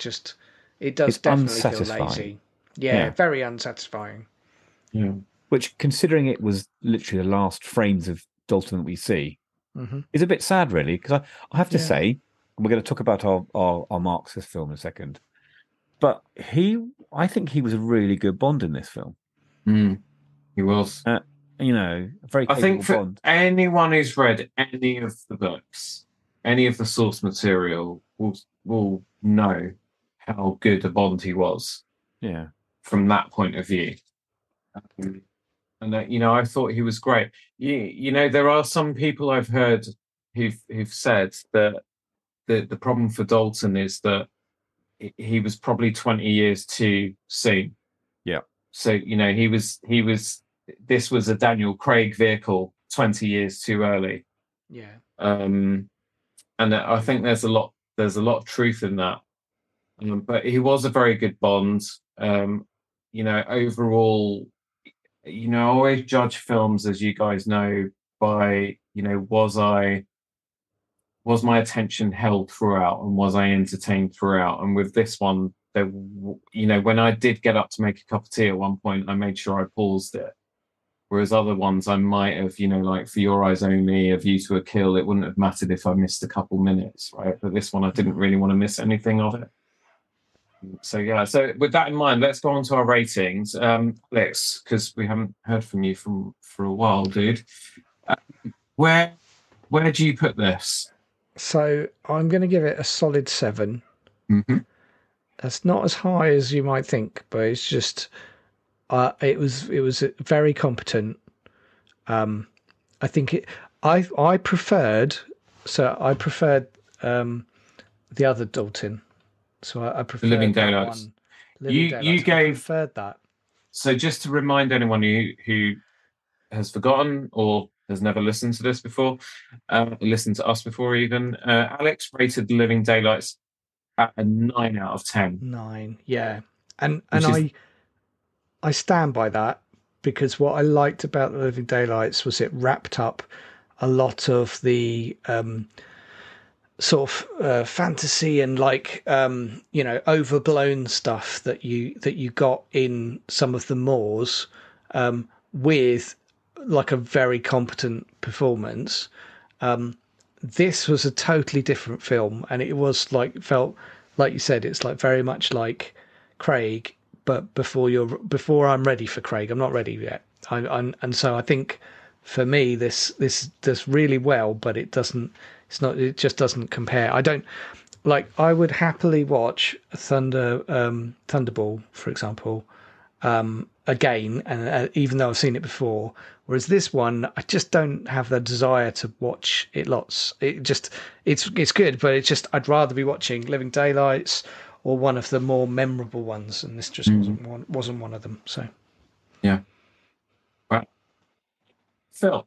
does definitely feel lazy. Yeah, very unsatisfying. Yeah. Which, considering it was literally the last frames of Dalton that we see, is a bit sad, really, because I have to say, we're going to talk about our marks this film in a second, but I think he was a really good Bond in this film. He was. A very capable I think for Bond. Anyone who's read any of the books, any of the source material, will know how good a Bond he was. Yeah. From that point of view. And I thought he was great. There are some people I've heard who've said that the problem for Dalton is that he was probably 20 years too soon. Yeah. So, this was a Daniel Craig vehicle 20 years too early. Yeah. And I think there's a lot of truth in that. But he was a very good Bond. Overall, I always judge films, as you guys know, by, was my attention held throughout, and was I entertained throughout? And with this one, when I did get up to make a cup of tea at one point, I made sure I paused it. Whereas other ones I might have, like For Your Eyes Only, A View to a Kill, it wouldn't have mattered if I missed a couple minutes, right? But this one, I didn't really want to miss anything of it. So with that in mind, let's go on to our ratings. Felix, because we haven't heard from you for a while, dude. Where do you put this? So I'm going to give it a solid 7. Mm-hmm. That's not as high as you might think, but it's just it was very competent. I think I preferred the other Dalton. So I preferred Living Daylights. You preferred that. So just to remind anyone who has forgotten or has never listened to this before, listened to us before even, Alex rated The Living Daylights at a 9 out of 10. 9, yeah. And I stand by that, because what I liked about The Living Daylights was it wrapped up a lot of the sort of fantasy and overblown stuff that you got in some of the Moors, with like a very competent performance. This was a totally different film, and it was felt like you said, it's like very much like Craig, but before I'm ready for Craig. I'm not ready yet. And so I think for me this does really well, but it just doesn't compare. I would happily watch Thunderball, for example, again, and even though I've seen it before. Whereas this one, I just don't have the desire to watch it lots. It's good, but I'd rather be watching Living Daylights or one of the more memorable ones, and this just wasn't one of them. So, yeah. Right, Phil.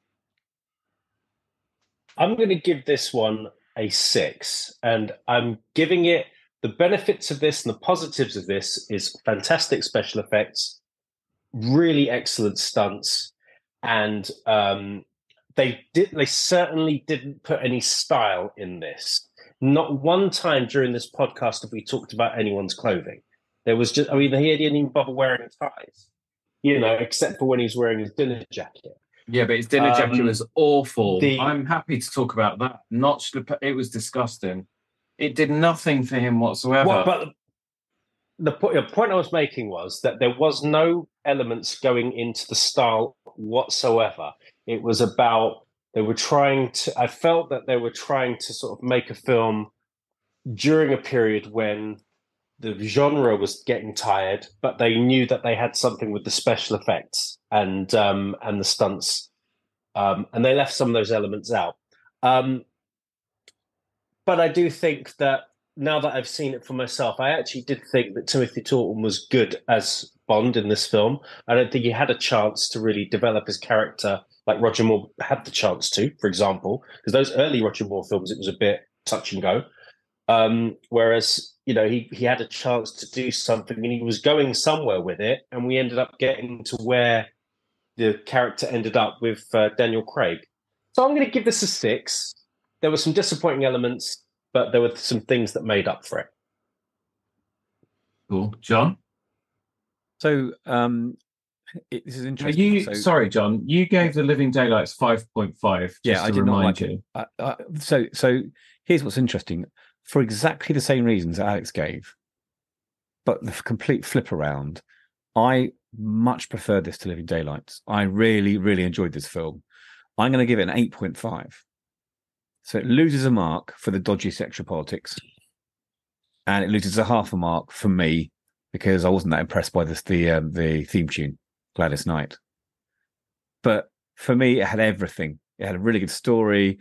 I'm going to give this one a 6, and I'm giving it the benefits of this and the positives of this is fantastic special effects, really excellent stunts, and they certainly didn't put any style in this. Not one time during this podcast have we talked about anyone's clothing. There was just, he didn't even bother wearing ties, except for when he's wearing his dinner jacket. Yeah, but his dinner jacket was awful. I'm happy to talk about that. It was disgusting. It did nothing for him whatsoever. Well, but the point I was making was that there was no elements going into the style whatsoever. It was about I felt that they were trying to sort of make a film during a period when the genre was getting tired, but they knew that they had something with the special effects and the stunts, and they left some of those elements out. But I do think that now that I've seen it for myself, I actually did think that Timothy Dalton was good as Bond in this film. I don't think he had a chance to really develop his character like Roger Moore had the chance to, for example, because those early Roger Moore films, it was a bit touch and go. Whereas, he had a chance to do something and he was going somewhere with it. And we ended up getting to where the character ended up with Daniel Craig. So I'm going to give this a 6. There were some disappointing elements, but there were some things that made up for it. Cool. John? So, this is interesting. Sorry, John, you gave The Living Daylights 5.5. Yeah, I did not like you. So here's what's interesting. For exactly the same reasons that Alex gave, but the complete flip around, I much prefer this to Living Daylights. I really, really enjoyed this film. I'm going to give it an 8.5. So it loses a mark for the dodgy sexual politics, and it loses a half a mark for me because I wasn't that impressed by the theme tune, Gladys Knight. But for me, it had everything. It had a really good story,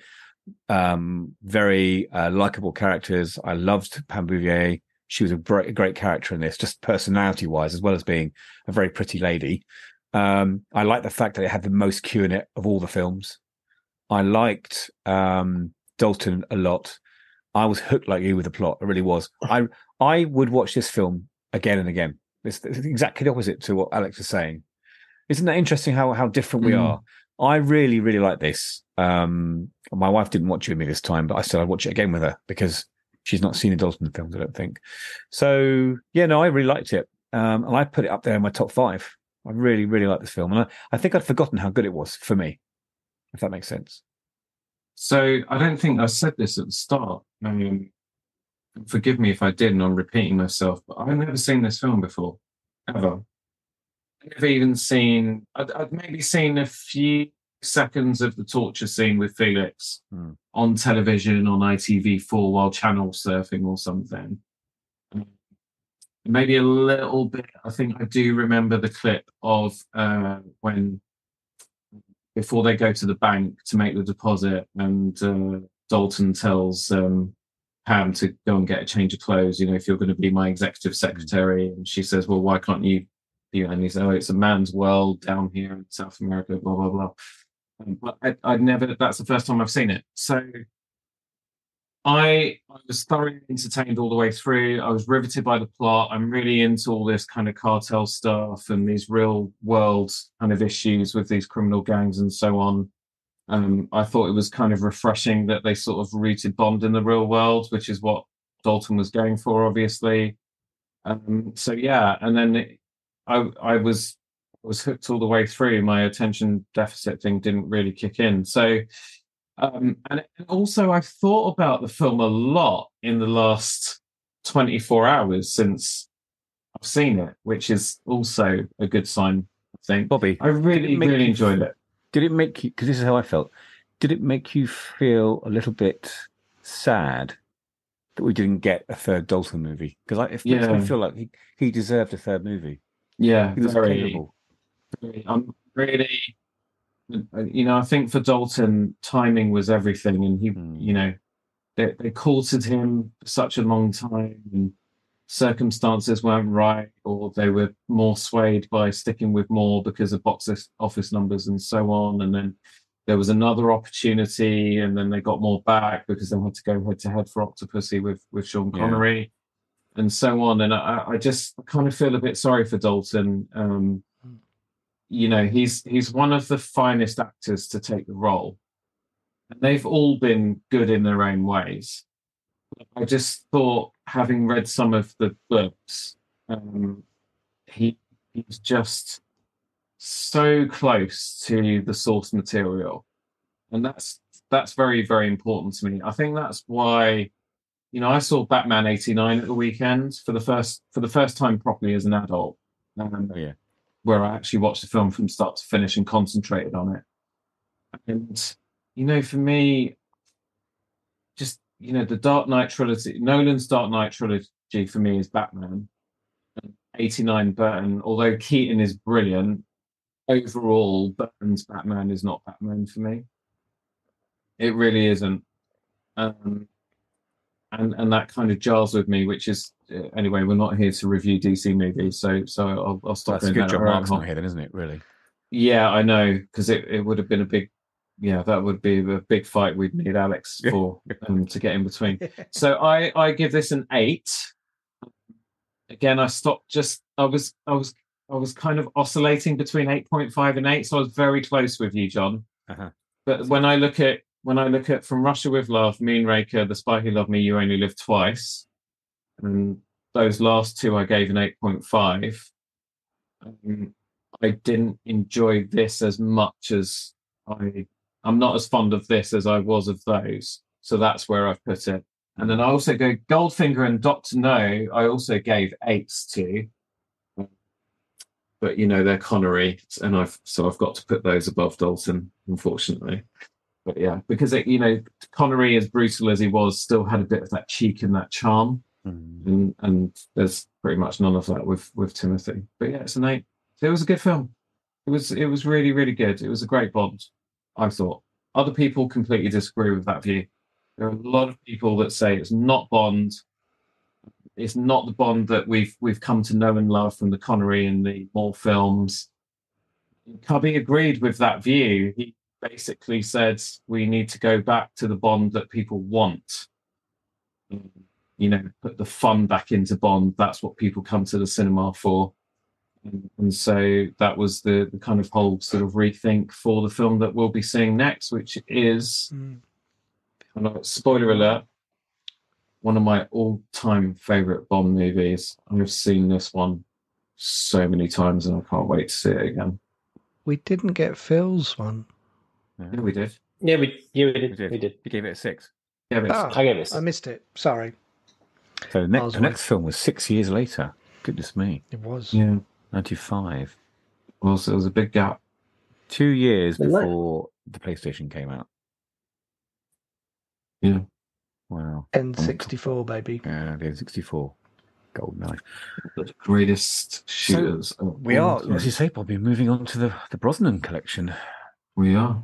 very likable characters. I loved Pam Bouvier. She was a great character in this, just personality-wise, as well as being a very pretty lady. I like the fact that it had the most Q in it of all the films. I liked Dalton a lot. I was hooked like you with the plot. It really was. I would watch this film again and again. It's exactly the opposite to what Alex is saying. Isn't that interesting how different we are? I really, really like this. My wife didn't watch it with me this time, but I said I'd watch it again with her because she's not seen the Dalton films, I don't think. So, yeah, no, I really liked it. And I put it up there in my top 5. I really, really like this film. And I think I'd forgotten how good it was for me, if that makes sense. So I don't think I said this at the start. Forgive me if I did and I'm repeating myself, but I've never seen this film before, ever. I've never even seen... I'd maybe seen a few seconds of the torture scene with Felix on television, on ITV4 while channel surfing or something. Maybe a little bit. I think I do remember the clip of when... before they go to the bank to make the deposit and Dalton tells Pam to go and get a change of clothes, if you're going to be my executive secretary. And she says, well, why can't you? And he says, oh, it's a man's world down here in South America, blah, blah, blah. But I'd never, that's the first time I've seen it. So I was thoroughly entertained all the way through. I was riveted by the plot. I'm really into all this kind of cartel stuff and these real world kind of issues with these criminal gangs and so on. I thought it was kind of refreshing that they sort of rooted Bond in the real world, which is what Dalton was going for, obviously. So yeah, and then I was hooked all the way through. My attention deficit thing didn't really kick in. So, and also I've thought about the film a lot in the last 24 hours since I've seen it, which is also a good sign, I think. Bobby, I really enjoyed it. Did it make you, because this is how I felt, did it make you feel a little bit sad that we didn't get a third Dalton movie? Because it makes me feel like he deserved a third movie. Yeah, he was capable. I'm really, I think for Dalton, timing was everything. And he, they courted him for such a long time and circumstances weren't right, or they were more swayed by sticking with Moore because of box office numbers and so on. And then there was another opportunity, and then they got more back because they had to go head to head for Octopussy with Sean Connery, and so on. And I just kind of feel a bit sorry for Dalton. You know, he's one of the finest actors to take the role, and they've all been good in their own ways. I just thought, having read some of the books, he's just so close to the source material, and that's very, very important to me. I think that's why, you know, I saw Batman '89 at the weekend for the first time properly as an adult, where I actually watched the film from start to finish and concentrated on it. And you know, for me, just, you know, the Dark Knight trilogy, Nolan's Dark Knight trilogy for me is Batman. And '89 Burton, although Keaton is brilliant, overall Burton's Batman is not Batman for me. It really isn't. And that kind of jars with me, which is anyway. We're not here to review DC movies, so I'll stop. That's a good job Mark's not here, then, isn't it? Really? Yeah, I know, because it would have been a big, that would be a big fight we'd need Alex for to get in between. So I give this an 8. Again, I stopped. I was kind of oscillating between 8.5 and 8, so I was very close with you, John. But when I look at From Russia with Love, Moonraker, The Spy Who Loved Me, You Only Live Twice, and those last two I gave an 8.5. I didn't enjoy this as much as I'm not as fond of this as I was of those. So that's where I've put it. And then I also go Goldfinger and Dr. No, I also gave 8s to. But, you know, they're Connery, and I've got to put those above Dalton, unfortunately. But yeah, because you know, Connery, as brutal as he was, still had a bit of that cheek and that charm, and there's pretty much none of that with Timothy. But yeah, it's an 8. It was a good film. It was really, really good. It was a great Bond, I thought. Other people completely disagree with that view. There are a lot of people that say it's not Bond. It's not the Bond that we've come to know and love from the Connery and the Moore films. Cubby agreed with that view. He basically said we need to go back to the Bond that people want. You know, put the fun back into Bond. That's what people come to the cinema for. And so that was the kind of whole sort of rethink for the film that we'll be seeing next, which is, spoiler alert, one of my all-time favourite Bond movies. I've seen this one so many times, and I can't wait to see it again. We didn't get Phil's one. Yeah, we did. Yeah, we did. You gave it a 6. Yeah, I gave it a 6. I missed it. Sorry. So the next film was 6 years later. Goodness me. It was. Yeah. 95. Well, so it was a big gap. 2 years before the PlayStation came out. Yeah. Wow. N64, baby. Yeah, the N64. GoldenEye. The greatest shooters. So we are, as you say, Bobby, moving on to the Brosnan collection. We are.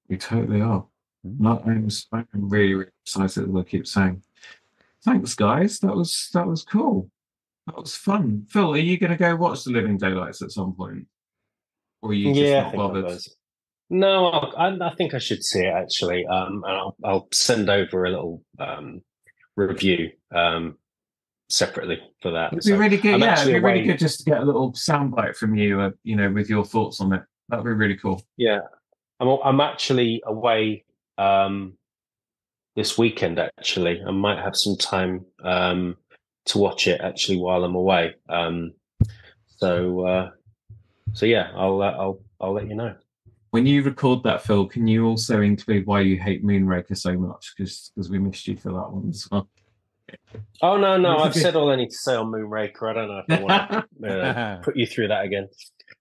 We totally are. I'm really, really excited, as I keep saying. Thanks, guys. That was cool. That was fun. Phil, are you going to go watch The Living Daylights at some point? Or are you just not bothered? No, I think I should see it, actually. And I'll send over a little review separately for that. It'd be really good. Yeah, it'd be really good just to get a little soundbite from you, with your thoughts on it. That'd be really cool. Yeah, I'm actually away this weekend. Actually, I might have some time to watch it actually while I'm away. So yeah, I'll let you know. When you record that, Phil, can you also include why you hate Moonraker so much? Because we missed you for that one as well. Oh, no. I've said all I need to say on Moonraker. I don't know if I want to put you through that again.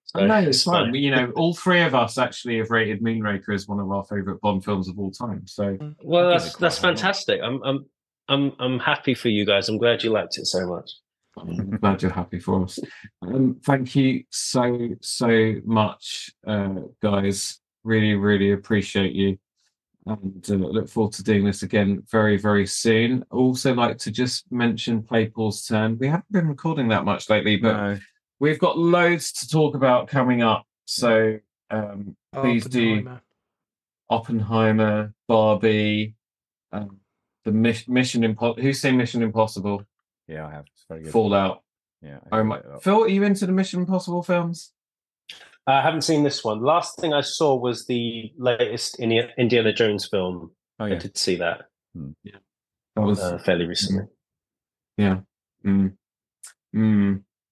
So, no, it's fine. All three of us actually have rated Moonraker as one of our favourite Bond films of all time. So, well, that's fantastic. I'm happy for you guys. I'm glad you liked it so much. I'm glad you're happy for us. Thank you so much, guys. Really, really appreciate you. And look forward to doing this again very, very soon. Also like to just mention Play Pause Turn. We haven't been recording that much lately, but we've got loads to talk about coming up. So please do. Oppenheimer, Barbie, the Mission Impossible. Who's seen Mission Impossible? Yeah, I have. It's very good. Fallout. Yeah. Oh my. Phil, are you into the Mission Impossible films? I haven't seen this one. Last thing I saw was the latest Indiana Jones film. Oh, yeah. I did see that. Yeah. That was fairly recently. Yeah.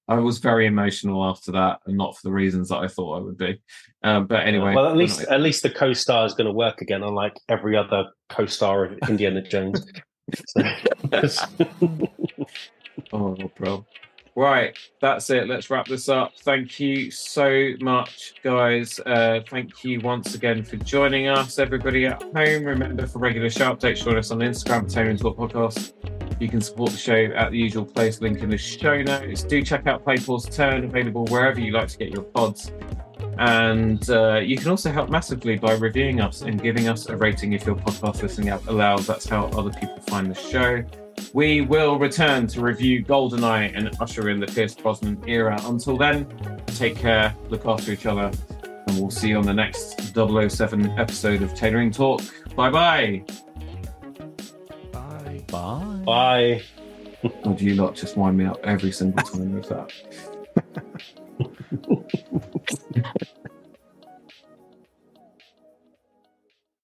I was very emotional after that, and not for the reasons that I thought I would be. But anyway, well, at least the co-star is going to work again, unlike every other co-star of Indiana Jones. Oh, bro. Right, that's it. Let's wrap this up. Thank you so much, guys. Thank you once again for joining us, everybody at home. Remember, for regular show updates, join us on Instagram, Tailoring Talk Podcast. You can support the show at the usual place, link in the show notes. Do check out Play, Pause, Turn, available wherever you like to get your pods. And you can also help massively by reviewing us and giving us a rating if your podcast listening app allows. That's how other people find the show. We will return to review GoldenEye and usher in the Pierce Brosnan era. Until then, take care, look after each other, and we'll see you on the next 007 episode of Tailoring Talk. Bye-bye. Bye. Bye. Bye. God, you lot just wind me up every single time with that.